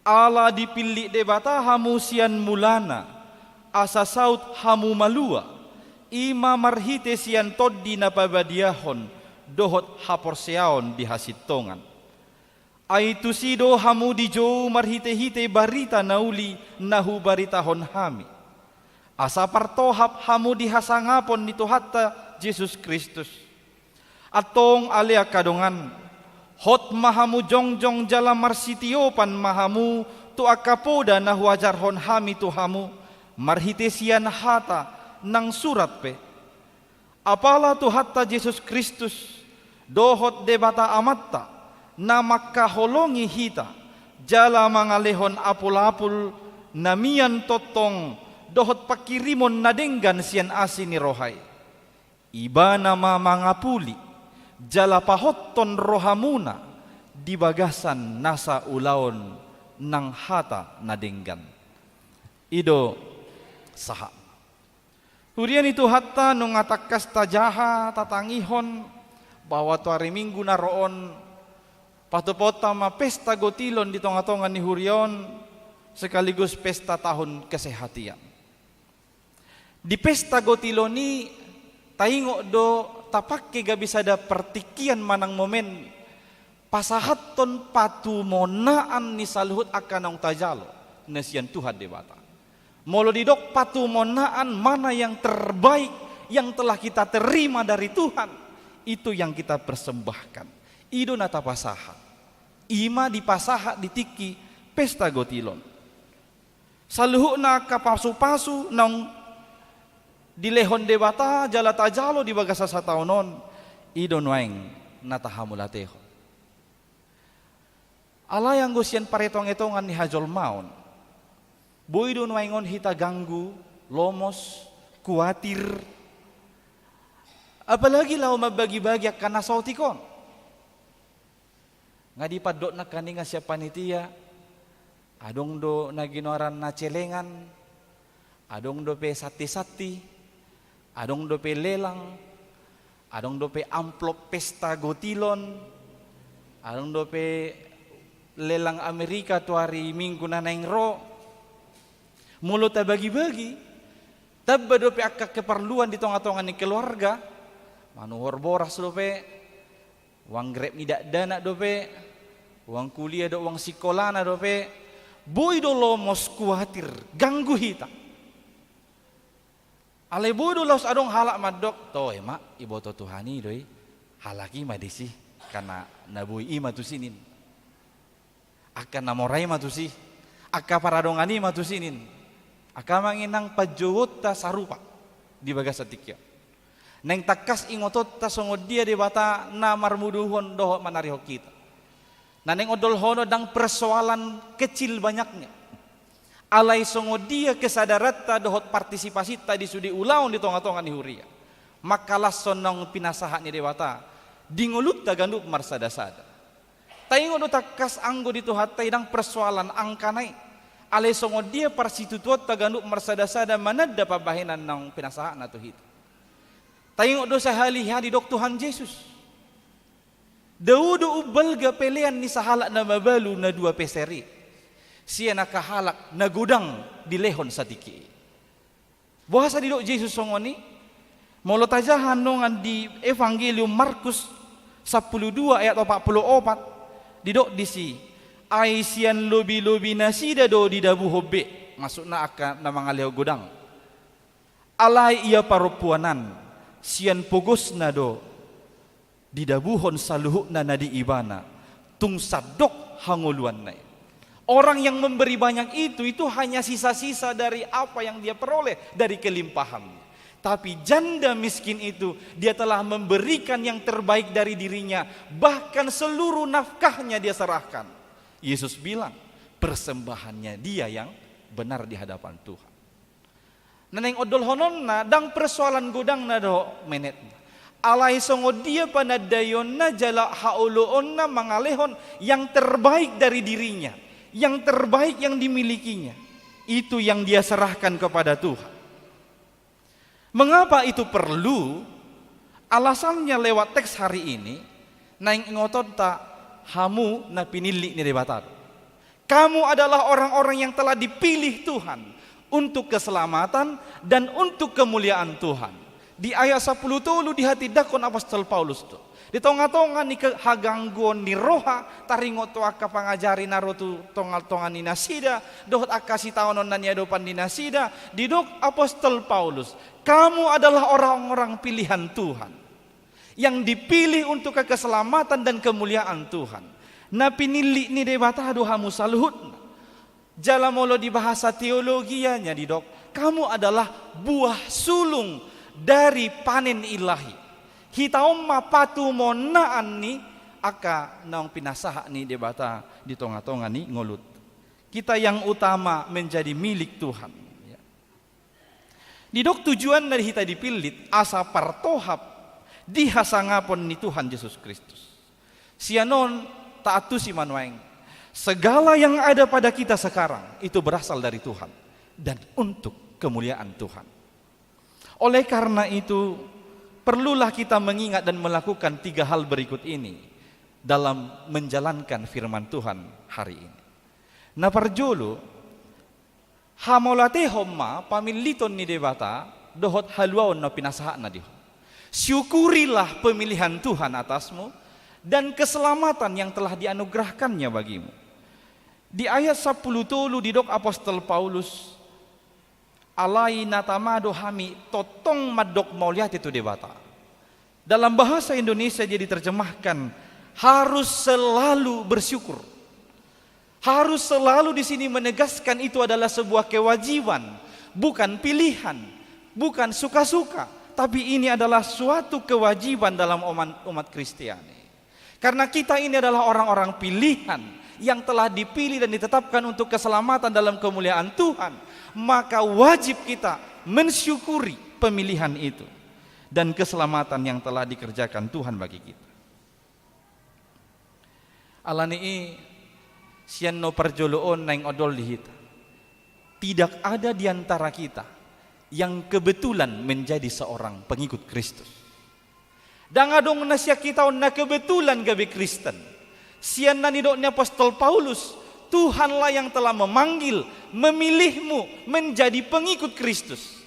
Ala dipilih debata hamu sian mulana. asa saut hamu malua, ima marhite sian toddi na pabadiahon, dohot haporseaon di hasitongan. Aitu sido hamu di jo marhite-hite barita nauli nahu baritahon hami. Asa partohap hamu di hasangapon nito hatta Jesus Kristus. Atong alia kadongan, hot mahamu jongjong jala marsitiopan mahamu tu akapoda na huajarhon hami tu hamu marhitesian hata nang surat pe. Apala tu hatta Jesus Kristus dohot debata amatta na makaholongi hita jala mangalehon apul-apul namian totong dohot pakirimon nadenggan sian asini rohai. Iba nama mangapuli jala pahotton rohamuna di bagasan nasa ulaon nang hata nadenggan. Ido saha. Hurian itu hatta nung atakas tajaha tatangihon bahwa tu hari Minggu naroon patupota ma pesta gotilon di tonga-tonga ni Hurion sekaligus pesta tahun kesehatian. Di pesta gotilon ni taingo do tapake ga bisa da pertikian manang momen pasahaton patu monaan ni saluhut akan ang tajalo nasian Tuhan debata. Molo didok patu monaan mana yang terbaik yang telah kita terima dari Tuhan, itu yang kita persembahkan. Ido nata pasaha. Ima di pasaha ditiki pesta gotilon. Saluhuk na kapasu-pasu nang dilehon debata jala tajalo di bagasa sataunon. Ido nueng nata hamulateho. Ala yang gusian paretong-etongan ni hajol maun. Boido nuengon hita ganggu, lomos, kuatir. Apalagi lau mabagi-bagi akan nasautikon. Nga di padok na kaninga siya panitia, adong do na ginoran na celengan, adong do pe sati-sati, adong do pe lelang, adong do pe amplop pesta gotilon, adong do pe lelang Amerika tu hari Minggu na nengro. Mulut ta bagi-bagi, tabba do pe akak keperluan di tonga-tonga ni keluarga, manuhor boras do pe, uang grab tidak dana do pe, uang kuliah do uang sekolana do pe, boy do lomos kuatir ganggu hita. Ale boy do laus adong halak madok to ema iboto Tuhani doi halaki madisi karena nabui ima tu sinin. Akan namorai matusi, aka paradongani matusinin. Aka manginang pajowot ta sarupa di bagasa tikya. Neng takas ingotot ta songod dia di bata na marmuduhon doho manarihok kita. Naneng odol hono dang persoalan kecil banyaknya. Alai songod dia kesadarat ta dohot partisipasi ta di sudi ulaun di tonga-tonga ni huria. Makalah sonong pinasaha ni dewata dingulut ta gandup marsada-sada. Taingo do takas anggo di tuhatai dang persoalan angkanai. Ale songo dia parsitutuot taganduk marsada-sada manada pabahinan ng pinasahan na tuhit. Taingo do sa haliha di dok Tuhan Yesus. Daudo ubalga pelean ni sahalak na mabalu na dua peseri. Siya nakahalak na gudang di lehon sa tiki. Bahasa di dok Yesus songo ni molotajahan nongan di Evangelium Markus 12 ayat 44 di dok disi Aisian lobi-lobi nasida do di dabu hobe masukna akan na mga leho gudang. Alay ia parupuanan sian pogos na do di dabuhon saluhuk na nadi ibana tung sadok hanguluan na. Orang yang memberi banyak itu hanya sisa-sisa dari apa yang dia peroleh dari kelimpahannya. Tapi janda miskin itu dia telah memberikan yang terbaik dari dirinya, bahkan seluruh nafkahnya dia serahkan. Yesus bilang persembahannya dia yang benar di hadapan Tuhan. Neneng odol honon na dang persoalan godang na do menet. Alai songo dia panadayon na jala hauluon na mangalehon yang terbaik dari dirinya, yang terbaik yang dimilikinya. Itu yang dia serahkan kepada Tuhan. Mengapa itu perlu? Alasannya lewat teks hari ini. Neng ngotot tak hamu na pinili ni debatar. Kamu adalah orang-orang yang telah dipilih Tuhan untuk keselamatan, dan untuk kemuliaan Tuhan. Di ayat 10 tulu di hati dakon apostol Paulus tu. Di tonga-tonga ni hagangguan ni roha, taringot to akka pangajari narotu tongal-tonga ni nasida, dohot akka si taonon na niya dopan ni nasida, didok apostol Paulus, kamu adalah orang-orang pilihan Tuhan, yang dipilih untuk keselamatan dan kemuliaan Tuhan. Na pinili ni debata dohamu saluhut. Jala molo di bahasa teologianya didok, kamu adalah buah sulung dari panen ilahi. Hitaom mapatu monaan ni aka naong pinasaha ni debata di tonga-tonga ni ngolut. Kita yang utama menjadi milik Tuhan. Didok tujuan dari kita dipilit asa partohap dihasangapon ni Tuhan Yesus Kristus. Sianon taatu si manueng. Segala yang ada pada kita sekarang itu berasal dari Tuhan dan untuk kemuliaan Tuhan. Oleh karena itu, perlulah kita mengingat dan melakukan 3 hal berikut ini dalam menjalankan firman Tuhan hari ini. Na parjolo, hamolate homma pamiliton ni debata dohot haluaon na pinasaha na diho. Syukurilah pemilihan Tuhan atasmu dan keselamatan yang telah dianugerahkannya bagimu. Di ayat 10 tulu didok apostol Paulus, alai natamado hami totong madok mauliat itu debata. Dalam bahasa Indonesia jadi terjemahkan harus selalu bersyukur. Harus selalu di sini menegaskan itu adalah sebuah kewajiban, bukan pilihan, bukan suka-suka, tapi ini adalah suatu kewajiban dalam umat Kristiani. Karena kita ini adalah orang-orang pilihan yang telah dipilih dan ditetapkan untuk keselamatan dalam kemuliaan Tuhan, maka wajib kita mensyukuri pemilihan itu dan keselamatan yang telah dikerjakan Tuhan bagi kita. Alani sian no perjoloon naing odol dihita. Tidak ada di antara kita yang kebetulan menjadi seorang pengikut Kristus. Dan adong nasya kita na kebetulan gabe Kristen. Sian nanidoknya apostol Paulus, Tuhanlah yang telah memanggil, memilihmu menjadi pengikut Kristus.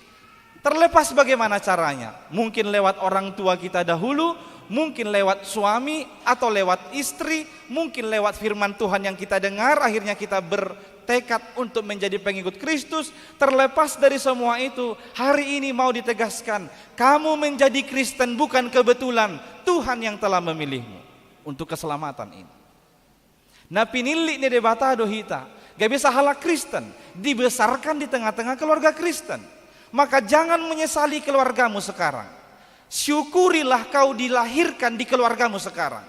Terlepas bagaimana caranya, mungkin lewat orang tua kita dahulu, mungkin lewat suami atau lewat istri, mungkin lewat firman Tuhan yang kita dengar, akhirnya kita bertekad untuk menjadi pengikut Kristus. Terlepas dari semua itu, hari ini mau ditegaskan, kamu menjadi Kristen bukan kebetulan, Tuhan yang telah memilihmu untuk keselamatan ini. Nah pinili ni debata dohita, gak bisa halak Kristen, dibesarkan di tengah-tengah keluarga Kristen. Maka jangan menyesali keluargamu sekarang. Syukurilah kau dilahirkan di keluargamu sekarang.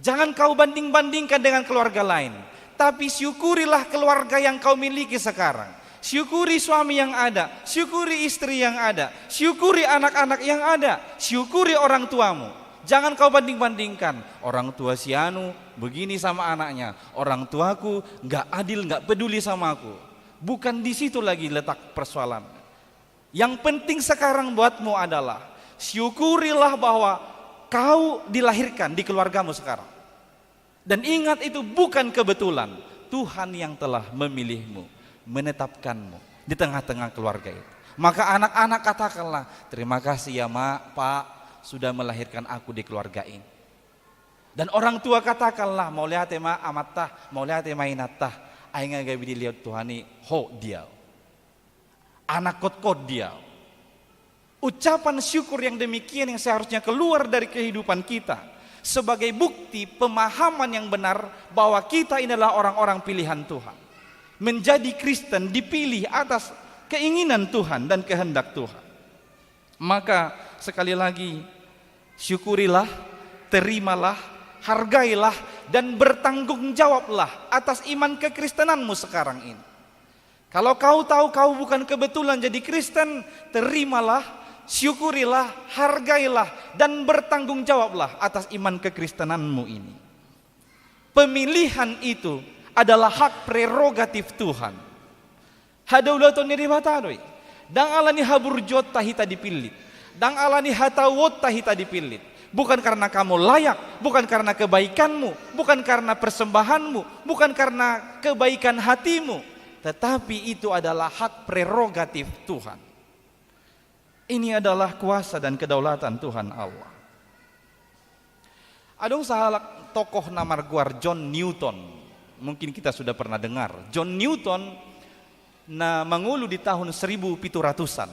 Jangan kau banding-bandingkan dengan keluarga lain, tapi syukurilah keluarga yang kau miliki sekarang. Syukuri suami yang ada, syukuri istri yang ada, syukuri anak-anak yang ada, syukuri orang tuamu. Jangan kau banding-bandingkan, orang tua si anu begini sama anaknya, orang tuaku nggak adil, nggak peduli sama aku. Bukan di situ lagi letak persoalan. Yang penting sekarang buatmu adalah syukurilah bahwa kau dilahirkan di keluargamu sekarang. Dan ingat itu bukan kebetulan, Tuhan yang telah memilihmu, menetapkanmu di tengah-tengah keluarga itu. Maka anak-anak katakanlah, terima kasih ya mak, pak, sudah melahirkan aku di keluarga ini. Dan orang tua katakanlah, mau lihat ema amatah, mau lihat ema inatah, aing gabi dilihat Tuhani ho dia. Anak kot dia. Ucapan syukur yang demikian yang seharusnya keluar dari kehidupan kita sebagai bukti pemahaman yang benar bahwa kita ini adalah orang-orang pilihan Tuhan. Menjadi Kristen dipilih atas keinginan Tuhan dan kehendak Tuhan. Maka sekali lagi, syukurilah, terimalah, hargailah, dan bertanggung jawablah atas iman kekristenanmu sekarang ini. Kalau kau tahu kau bukan kebetulan jadi Kristen, terimalah, syukurilah, hargailah, dan bertanggung jawablah atas iman kekristenanmu ini. Pemilihan itu adalah hak prerogatif Tuhan. Hadaulatun niribatadoi. Dang alani haburjot tahita dipilih. Dang alani hatawot tahita dipilih. Bukan karena kamu layak, bukan karena kebaikanmu, bukan karena persembahanmu, bukan karena kebaikan hatimu. tetapi itu adalah hak prerogatif Tuhan. Ini adalah kuasa dan kedaulatan Tuhan Allah. Adong salah tokoh namar guar John Newton. Mungkin kita sudah pernah dengar. John Newton na mangulu di tahun 1700-an.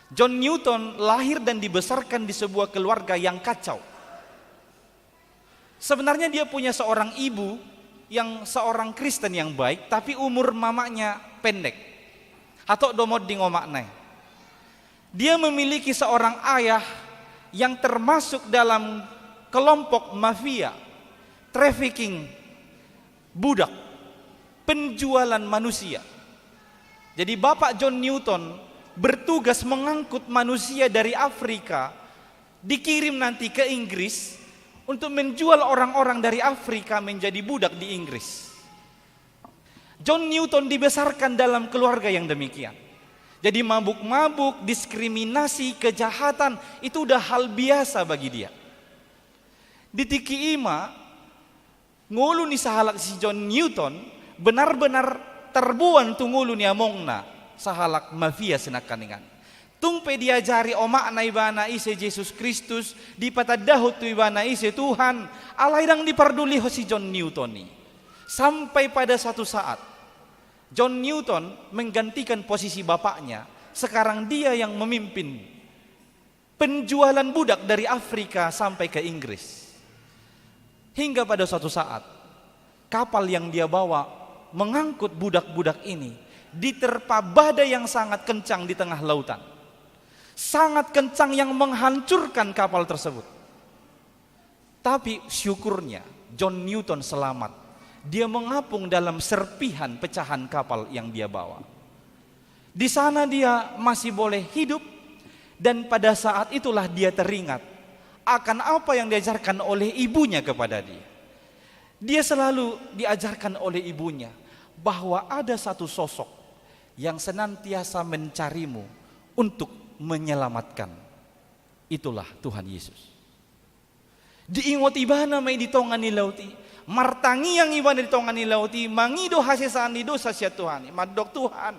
John Newton lahir dan dibesarkan di sebuah keluarga yang kacau. Sebenarnya dia punya seorang ibu yang seorang Kristen yang baik, tapi umur mamanya pendek. Atau domod di ngomaknai. Dia memiliki seorang ayah yang termasuk dalam kelompok mafia, trafficking budak, penjualan manusia. Jadi Bapak John Newton bertugas mengangkut manusia dari Afrika, dikirim nanti ke Inggris untuk menjual orang-orang dari Afrika menjadi budak di Inggris. John Newton dibesarkan dalam keluarga yang demikian. Jadi mabuk-mabuk, diskriminasi, kejahatan itu udah hal biasa bagi dia. Di Tiki Ima, ngulu ni sahalak si John Newton benar-benar terbuan tu ngulu ni amongna sahalak mafia senakaningan. Tungpe diajari omak na ibana ise Yesus Kristus, di patadahut tu ibana ise Tuhan, alairang diparduli ho si John Newton ni. Sampai pada satu saat John Newton menggantikan posisi bapaknya. Sekarang dia yang memimpin penjualan budak dari Afrika sampai ke Inggris. Hingga pada suatu saat kapal yang dia bawa mengangkut budak-budak ini diterpa badai yang sangat kencang di tengah lautan. Sangat kencang yang menghancurkan kapal tersebut. Tapi syukurnya John Newton selamat. Dia mengapung dalam serpihan pecahan kapal yang dia bawa. Di sana dia masih boleh hidup, dan pada saat itulah dia teringat akan apa yang diajarkan oleh ibunya kepada dia. Dia selalu diajarkan oleh ibunya bahwa ada satu sosok yang senantiasa mencarimu untuk menyelamatkan. Itulah Tuhan Yesus. Diingot ibana may ditongan ni lauti, martangi yang ibana ditongan ni lauti, mangido hasesaan ni dosa siya Tuhan, madok Tuhan,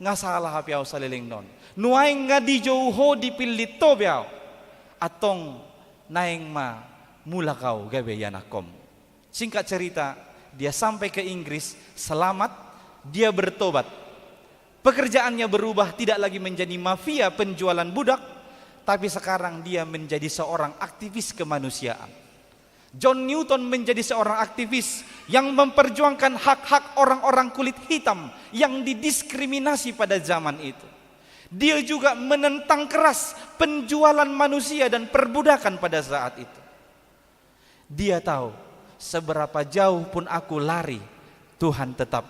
nga salah hapiaw sa liling non. Nuay nga di jauho di pilito biaw, atong naing ma mulakaw gabe yanakom. Singkat cerita, dia sampai ke Inggris selamat, dia bertobat. Pekerjaannya berubah, tidak lagi menjadi mafia penjualan budak, tapi sekarang dia menjadi seorang aktivis kemanusiaan. John Newton menjadi seorang aktivis yang memperjuangkan hak-hak orang-orang kulit hitam yang didiskriminasi pada zaman itu. Dia juga menentang keras penjualan manusia dan perbudakan pada saat itu. Dia tahu seberapa jauh pun aku lari, Tuhan tetap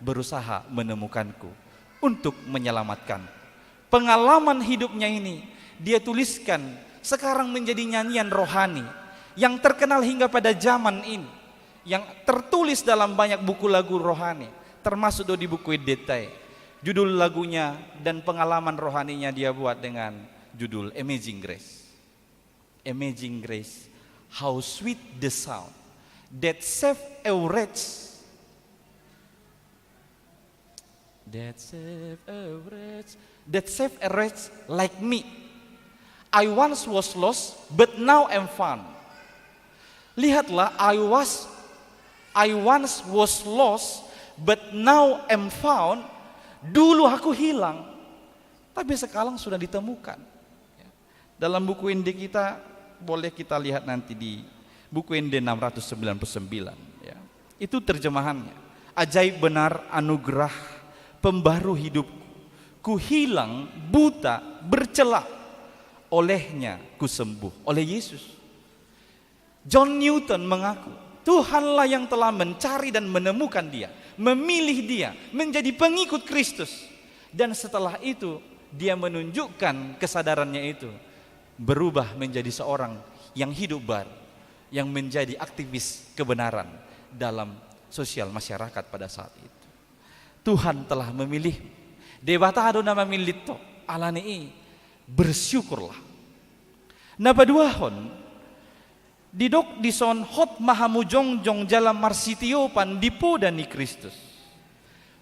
berusaha menemukanku untuk menyelamatkan. Pengalaman hidupnya ini dia tuliskan sekarang menjadi nyanyian rohani yang terkenal hingga pada zaman ini, yang tertulis dalam banyak buku lagu rohani, termasuk di buku Detai. Judul lagunya dan pengalaman rohaninya dia buat dengan judul Amazing Grace. Amazing Grace, how sweet the sound that saved a wretch, that saved a wretch like me. I once was lost, but now am found. Lihatlah, I once was lost, but now am found. Dulu aku hilang, tapi sekarang sudah ditemukan. Dalam buku Inde kita, boleh kita lihat nanti di buku Inde 699. Ya. Itu terjemahannya. Ajaib benar anugerah pembaru hidupku. Ku hilang, buta, bercela. Olehnya ku sembuh, oleh Yesus. John Newton mengaku Tuhanlah yang telah mencari dan menemukan dia, memilih dia menjadi pengikut Kristus. Dan setelah itu dia menunjukkan kesadarannya itu, berubah menjadi seorang yang hidup baru, yang menjadi aktivis kebenaran dalam sosial masyarakat pada saat itu. Tuhan telah memilih. Debata ado nama milito alani bersyukurlah. Napaduahon didok dison hot mahamujongjong jalam marsitiopan dipo dan ni Kristus.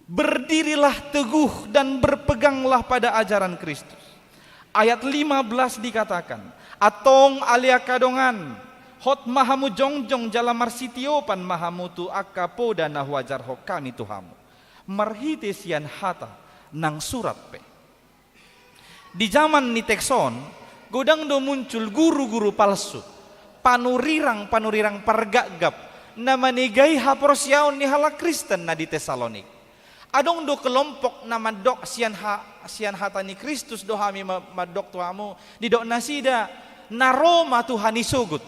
Berdirilah teguh dan berpeganglah pada ajaran Kristus. Ayat 15 dikatakan, atong alia kadongan, hot mahamu jongjong jala marsitiopan mahamu tu akapo dan wajar hokami tuhamu. Marhitesian hata nang surat pe. Di zaman ni tekson, godang do muncul guru-guru palsu, panurirang pergagap, na manigai haporsiaon ni hala Kristen na di Tesalonik. Adong do kelompok na madok sian hata ni Kristus do hami madok tuamu di dok nasida na Roma Tuhan isugut.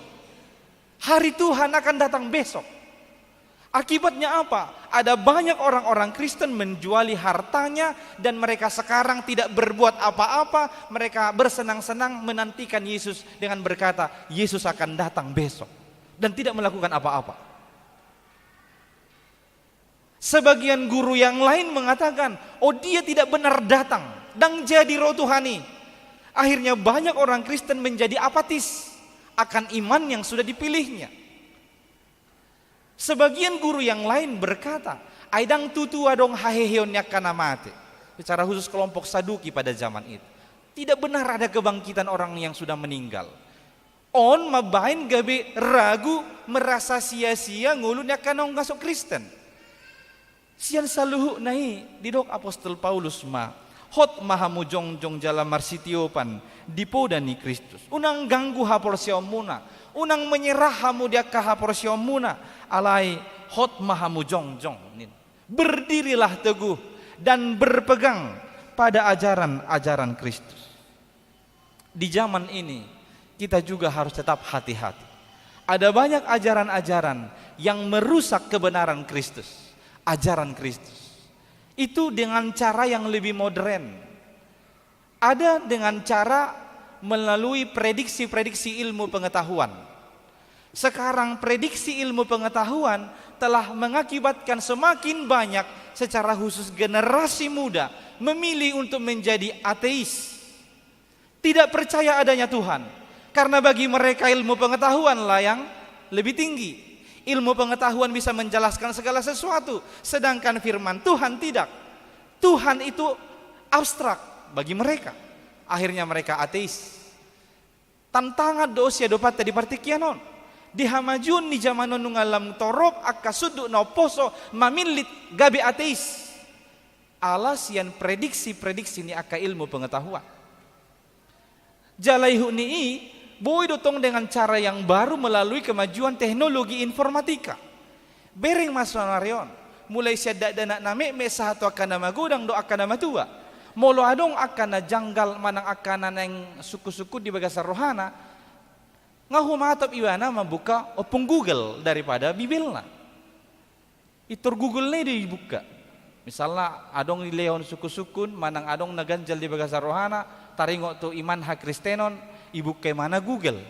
Hari Tuhan akan datang besok. Akibatnya apa? Ada banyak orang-orang Kristen menjuali hartanya dan mereka sekarang tidak berbuat apa-apa. Mereka bersenang-senang menantikan Yesus dengan berkata, Yesus akan datang besok, dan tidak melakukan apa-apa. Sebagian guru yang lain mengatakan, oh dia tidak benar datang dan jadi roh Tuhani. Akhirnya banyak orang Kristen menjadi apatis akan iman yang sudah dipilihnya. Sebagian guru yang lain berkata, aidang tutu adong haheheonnya kana mate. Secara khusus kelompok Saduki pada zaman itu. Tidak benar ada kebangkitan orang yang sudah meninggal. On mabain gabe ragu merasa sia-sia ngulunnya kanong ngasok Kristen. Sian saluhu nahi didok apostol Paulus ma hot mahamu jongjong jala marsitiopan dipodani Kristus. Unang ganggu haporsio muna, unang menyerah hamu dia kahaporsio muna alai hot mahamu jongjong. Berdirilah teguh dan berpegang pada ajaran-ajaran Kristus. Di zaman ini kita juga harus tetap hati-hati. Ada banyak ajaran-ajaran yang merusak kebenaran Kristus. Ajaran Kristus itu dengan cara yang lebih modern. Ada dengan cara melalui prediksi-prediksi ilmu pengetahuan. Sekarang prediksi ilmu pengetahuan telah mengakibatkan semakin banyak secara khusus generasi muda memilih untuk menjadi ateis. Tidak percaya adanya Tuhan. Karena bagi mereka ilmu pengetahuan lah yang lebih tinggi. Ilmu pengetahuan bisa menjelaskan segala sesuatu, sedangkan firman Tuhan tidak. Tuhan itu abstrak bagi mereka. Akhirnya mereka ateis. Tantangan dosia dopat di partikianon. Di hamajun ni zamanon nungalam torop akasudu no poso mamilit gabi ateis. Alas yang prediksi ni aka ilmu pengetahuan. Jalaihu ni boy dotong dengan cara yang baru melalui kemajuan teknologi informatika. Bereng masonarion, mulai siada dana name satu akan nama godang do akan nama tua. Molo adong akan janggal manang akan nang suku-suku di bagasar rohana. Ngahumatop iwana membuka opung Google daripada Bibelna. Itur Google nih dibuka. Misalnya adong di leon suku-sukun manang adong naganjal di bagasar rohana, taringok tu iman hak Kristenon. Ibu ke mana Google.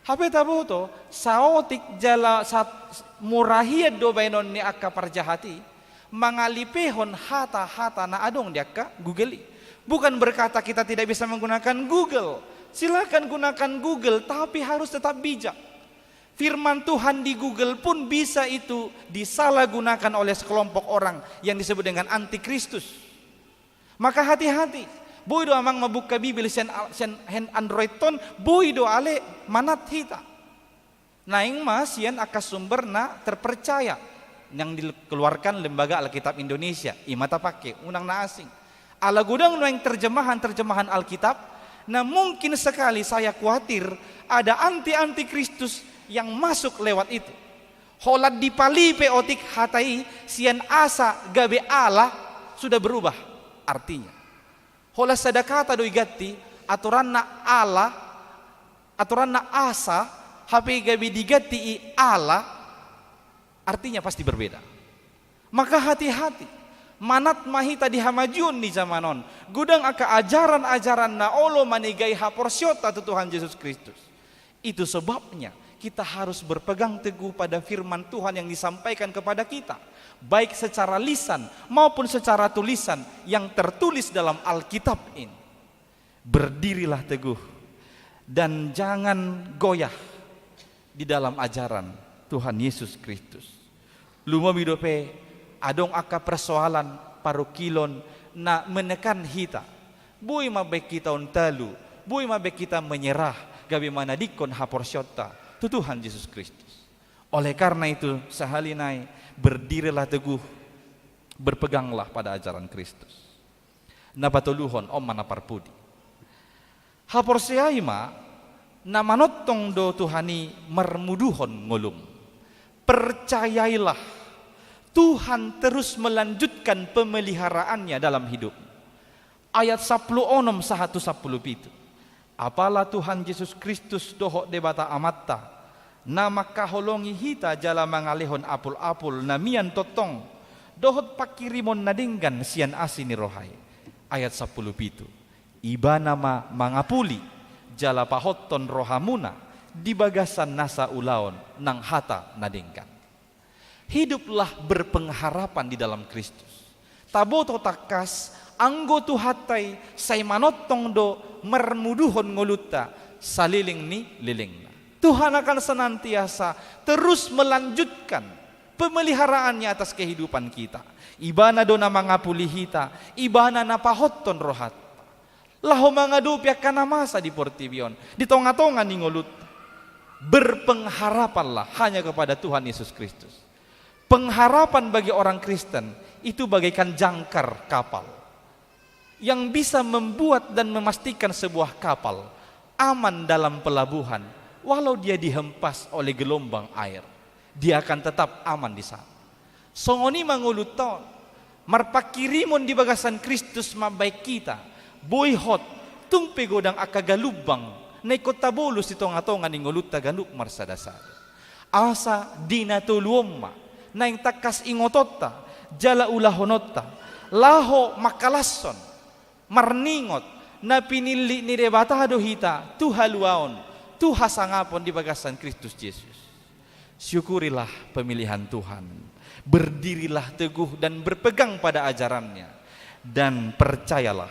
Hape tabu to saotik jala sat murahiat do bainon ni akka parjahati mangalipehon hata na adong di akka Google. Bukan berkata kita tidak bisa menggunakan Google. Silakan gunakan Google tapi harus tetap bijak. Firman Tuhan di Google pun bisa itu disalahgunakan oleh sekelompok orang yang disebut dengan antikristus. Maka hati-hati. Boy do amang mabuka Bibil sen Android ton, boy do ale manat hita. Naing mas yan akas sumber na terpercaya yang dikeluarkan lembaga Alkitab Indonesia, imata pake unang na asing. Ala gudang yang terjemahan Alkitab, na mungkin sekali saya khawatir ada anti Kristus yang masuk lewat itu. Holad dipalipe otik hatai sian asa gabe Allah sudah berubah artinya. Hola sadakata doi gatti aturan na Allah, aturan na asa, hape gabi digatti i Allah, artinya pasti berbeda. Maka hati-hati, manat mahita di hamajun di zamanon, gudang aka ajaran-ajaran na olo manigai haporsyota tu Tuhan Yesus Kristus. Itu sebabnya kita harus berpegang teguh pada firman Tuhan yang disampaikan kepada kita. Baik secara lisan maupun secara tulisan yang tertulis dalam Alkitab ini. Berdirilah teguh dan jangan goyah di dalam ajaran Tuhan Yesus Kristus. Lumo bidope adong aka persoalan parukilon na menekan hita. Bui mabek kita untalu, bui mabek kita menyerah, gabi mana dikon haporsyota, tu Tuhan Yesus Kristus. Oleh karena itu sahalinai berdirilah teguh, berpeganglah pada ajaran Kristus. Napatuluhon om manaparpudi. Haporsiaima na manotong do Tuhani marmuduhon ngulum. Percayailah Tuhan terus melanjutkan pemeliharaannya dalam hidup. Ayat 10 onom 110 pitu. Apalah Tuhan Yesus Kristus dohok debata amatta. Nama kaholongi hita jala mangalihon apul-apul namian totong. Dohot pakirimon nadinggan sian asini rohai. Ayat 10 pitu. Iba nama mangapuli jala pahoton rohamuna di bagasan nasa ulaon nang hata nadinggan. Hiduplah berpengharapan di dalam Kristus. Taboto takas anggo tu hatai say manotong do mermuduhon ngoluta saliling ni lilingna. Tuhan akan senantiasa terus melanjutkan pemeliharaannya atas kehidupan kita. Ibana do na mangapuli hita, ibana na pahoton rohat. Laho mangadupya kana masa di portibion, di tonga-tonga ni ngolut. Berpengharapanlah hanya kepada Tuhan Yesus Kristus. Pengharapan bagi orang Kristen itu bagaikan jangkar kapal yang bisa membuat dan memastikan sebuah kapal aman dalam pelabuhan walau dia dihempas oleh gelombang air. Dia akan tetap aman di sana. Songoni manguluton marpakirimon di bagasan Kristus mabaik kita boyhot tumpe godang akagalubang na ikotabulus itong atongan ni ngulut taganuk marsadasada. Asa dinatuluomma na yung takas ingotota, jala ulahonota, laho makalason, marningot, na pinili ni rebatado hita, tuhaluaon, tuhasangapon di bagasan Kristus Yesus. Syukurilah pemilihan Tuhan, berdirilah teguh dan berpegang pada ajarannya, dan percayalah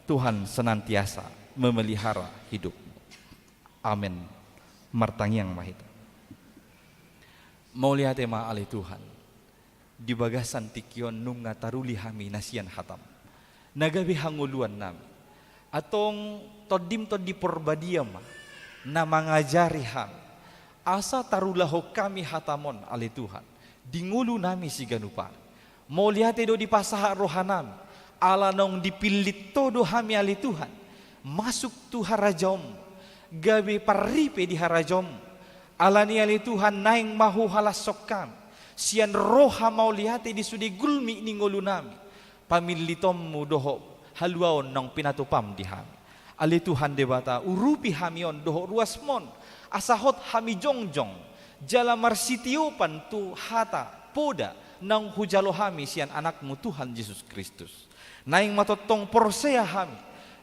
Tuhan senantiasa memelihara hidupmu. Amin. Martangiang mahita. Mau lihat ema alih Tuhan di bagasan tikion nunga taruli hami nasian hatam nagabi hanguluan nami atong todim todi porbadiama na mangajari hami asa tarulaho kami hatamon alih Tuhan di ngulu nami si ganupan. Mau lihat do di pasaha rohanami ala nong dipilit todo hami alih Tuhan masuk tu harajom gabi paripe di harajom alani ali Tuhan naing mahu halasokam sian roha mau lihati di sudi gulmi ni ngolunami pamilitommu doho haluaon nang pinatupam di hami ali Tuhan debata urupi hamion doho ruasmon asahot hami jongjong jala marsitiopan tu hata poda nang hujalo hami sian anakmu Tuhan Yesus Kristus naing matotong porsea hami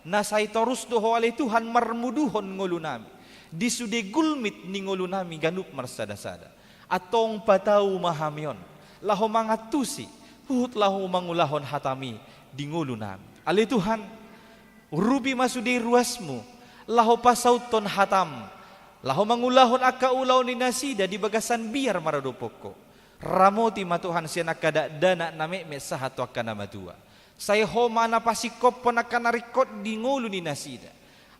nasai torus doho ali Tuhan marmuduhon ngolunami di sude gulmit ningulu nami ganup marsada-sada atong patau mahamion laho mangatusi huhut laho mangulahon hatami di ngulu nami ali Tuhan rubi masudi ruasmu laho pasauton hatam laho mangulahon aka ulaw ni nasida di bagasan biar maradopoko ramoti matuhan siya nakada dana name sahato aka nama tua saya homa na pasikop pon aka narikot di ngulu ni nasida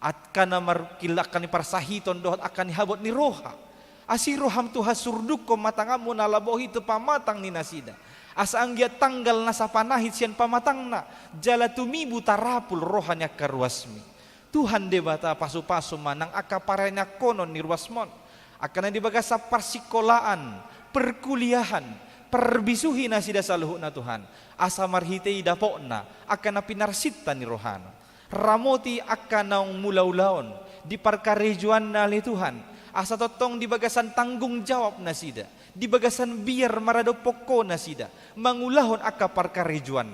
at kana markilakan ni parsahiton dohot akan nihabot ni roha asiroham tu hasurduk ko matangamu nalabohi tu pamatang ni nasida asa anggia tanggal nasa panahit sian pamatang na jala tumibu tarapul rohanya karuasmi Tuhan debata pasu-pasu manang akaparanya konon ni ruasmon akan di bagasa persikolaan perkuliahan perbisuhi nasida saluhu na Tuhan asa marhitei dapokna akan pinarsitta ni rohana ramoti akanang mulaulaon di parkarejuan na li Tuhan asa totong di bagasan tanggung jawab na sida di bagasan biar marado poko na sida mangulahon aka parkarejuan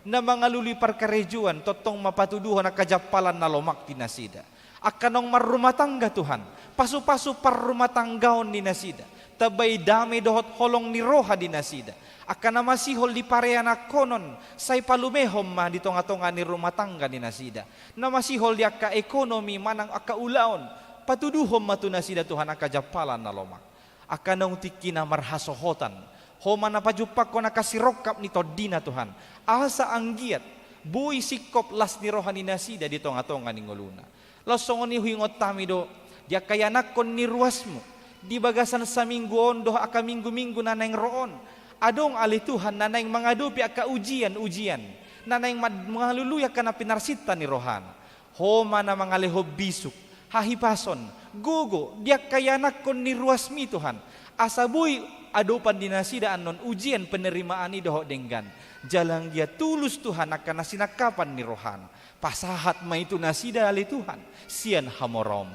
na mangaluli parkarejuan totong mapatuduhon akajapalan na lomak di nasida akanong marumah tangga Tuhan pasu-pasu parrumah tanggaon di nasida tabay dami dohot holong ni roha di nasida akan namasihol di pareana konon say palumehom ma di tonga-tonga ni rumah tangga ni nasida namasihol di aka ekonomi manang aka ulaon patuduhom matu nasida Tuhan aka japalan na lomak akan nong tikina marhasohotan Homa na pajupak ko na kasirokap nito dina Tuhan. Asa anggiat, buhay sikop las ni rohani nasida dito nga tonga ni nguluna. Lasongon ni huingot tamido, dia kayanak kon ni ruasmu. Di bagasan sa mingguon doha aka minggu-minggu naneng roon. Adong ali Tuhan naneng mangadupi aka ujian-ujian. Naneng mangaluluya ka na pinarsita ni rohana. Homa na mga lehob bisuk, hahipason, gugo, dia kayanak kon ni ruasmi Tuhan. Asabuy adopan dinasida anon ujian penerimaan ni doho denggan. Jalang dia tulus Tuhan akan nasinakapan ni rohana. Pasahat ma itu nasida ali Tuhan. Sian hamorom.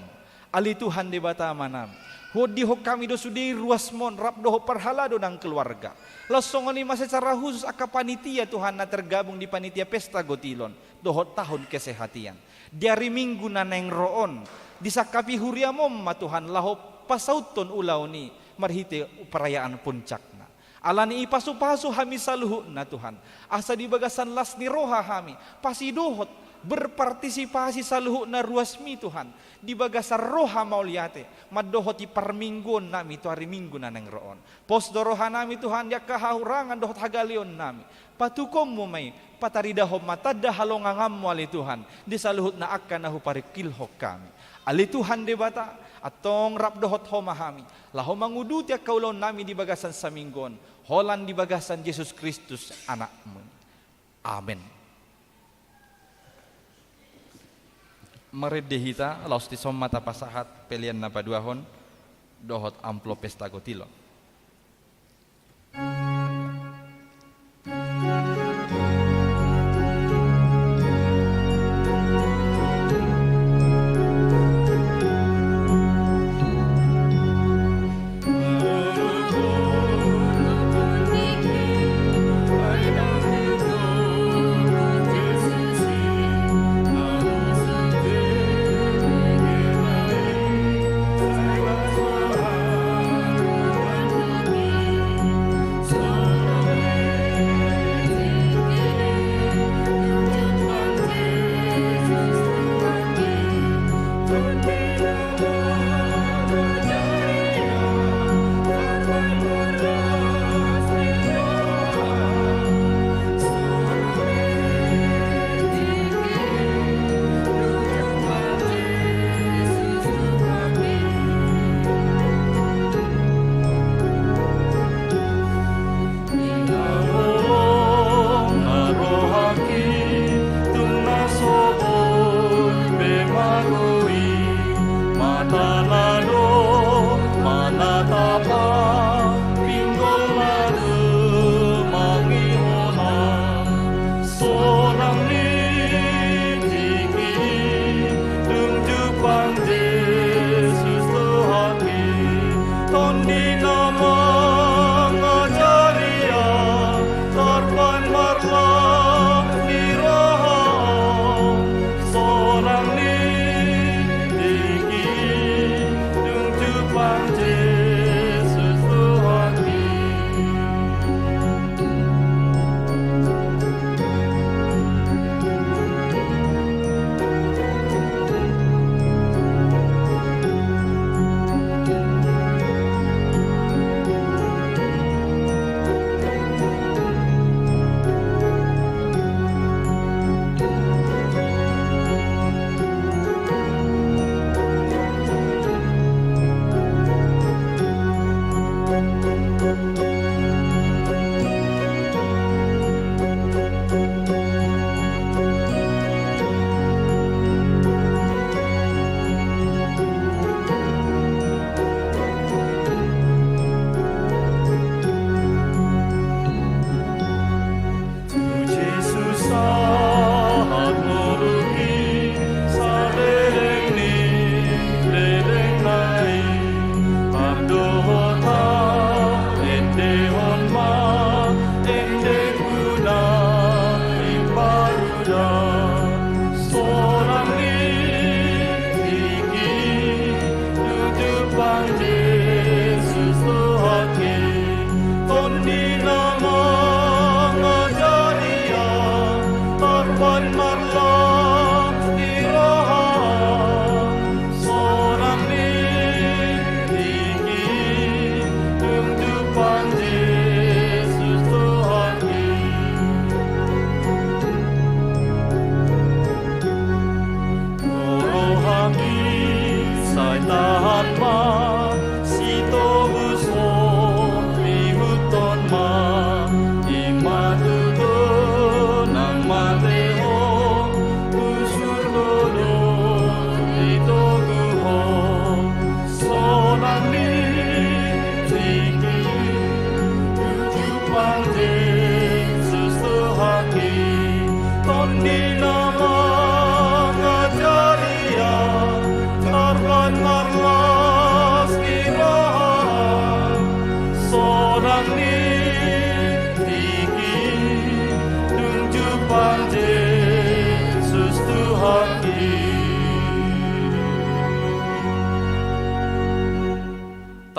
Ali Tuhan di bata manam. Hodi ho kami do sudi ruasmon rap doho parhalado ng keluarga. Lasongan ni secara khusus aka panitia Tuhan na tergabung di panitia pesta gotilon. Doho tahun kesehatian. Dari minggu naneng roon. Disakapi huriamom ma Tuhan laho pasauton ulaw ni marhite perayaan puncakna. Alani ipasu-pasu hami saluhu na Tuhan. Asa di bagasan las ni roha hami. Pasidohot berpartisipasi saluhu na ruasmi Tuhan. Di bagasan roha mauliate. Madohot iparminggon nami tu hari minggu naneng roon. Pos doroha nami Tuhan ya kahahurangan dohot hagalion nami. Patukom mo may pataridahom matada halongangam mo ali Tuhan. Di saluhut na akan nahu parikilhok kami. Ali Tuhan di bata atong rap dohot homahami. Laho manguduti akaulon nami di bagasan sa minggon. Holan di bagasan Yesus Kristus anakmu. Amen. Meredehita laos ti somata pasahat pelian na paduahon dohot amplo pesta gotilo.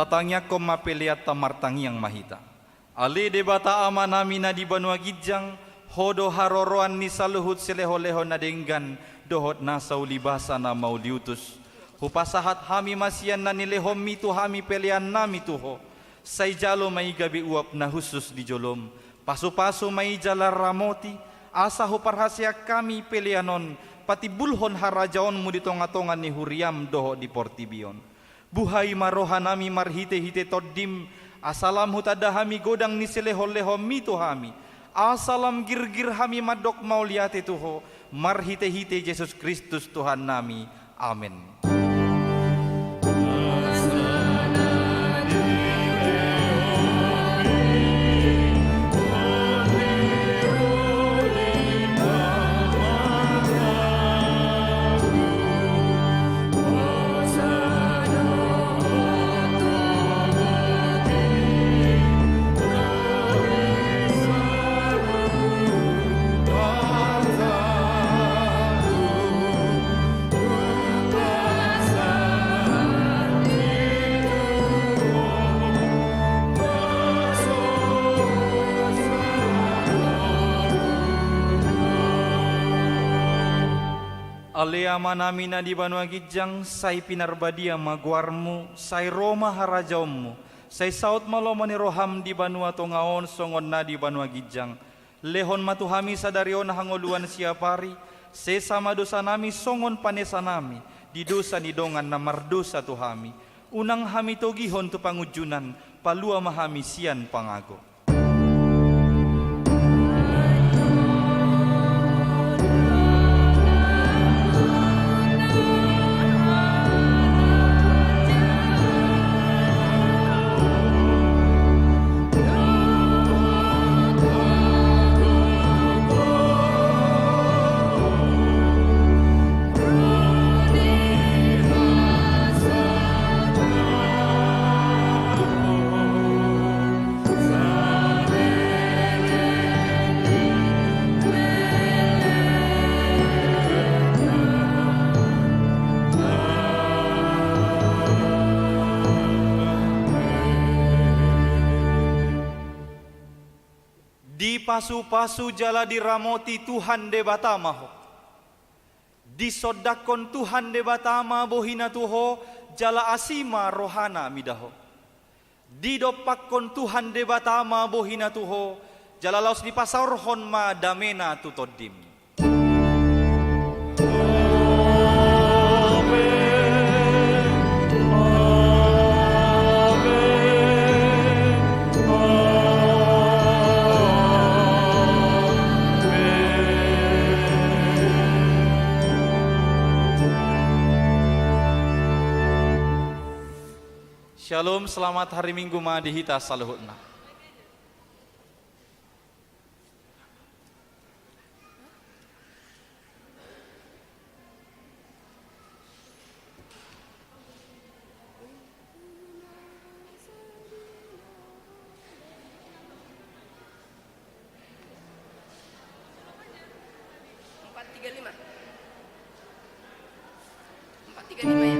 tatangnya kom mapeliat tamartangiang mahita. Ali debata amanami na di Banua Gijang, hodo haroroan ni saluhut seleho-leho na denggan, dohot nasau libasa na mau diutus. Hupasahat hami masian na nilehom mitu hami pelian nami tuho. Say jalo may gabi uap na husus di jolom. Pasu-pasu may jalar ramoti, asa huparhasya kami pelianon, pati bulhon harajaon mu di tonga-tongan ni huriam doho di portibion. Buhay maroha nami marhite-hite toddim, asalam hutada hami godang ni seleho-leho mitu hami. Asalam gir-gir hami madok mauliate tuho, marhite-hite Yesus Kristus Tuhan nami. Amin. Aleama nami na di Banua Gijang, say pinarbadia maguarmu, say Roma harajaummu, say saut malomani roham di Banua Tongaon songon na di Banua Gijang, lehon matuhami sadarion hangoluan siapari, sesama dosa nami songon panesa nami, di dosa ni dongan na mardosa tuhami, unang hami togihon tu pangujunan, palua mahami sian pangago. Di pasu-pasu jala diramoti Tuhan de batamaho. Di sodakon Tuhan de batama bohina tuho jala asima rohana midaho. Di dopakon Tuhan de batama bohina tuho jala laos di pasarhon ma damena tutodim. Shalom, selamat hari Minggu madihita saluhutna. Empat tiga lima.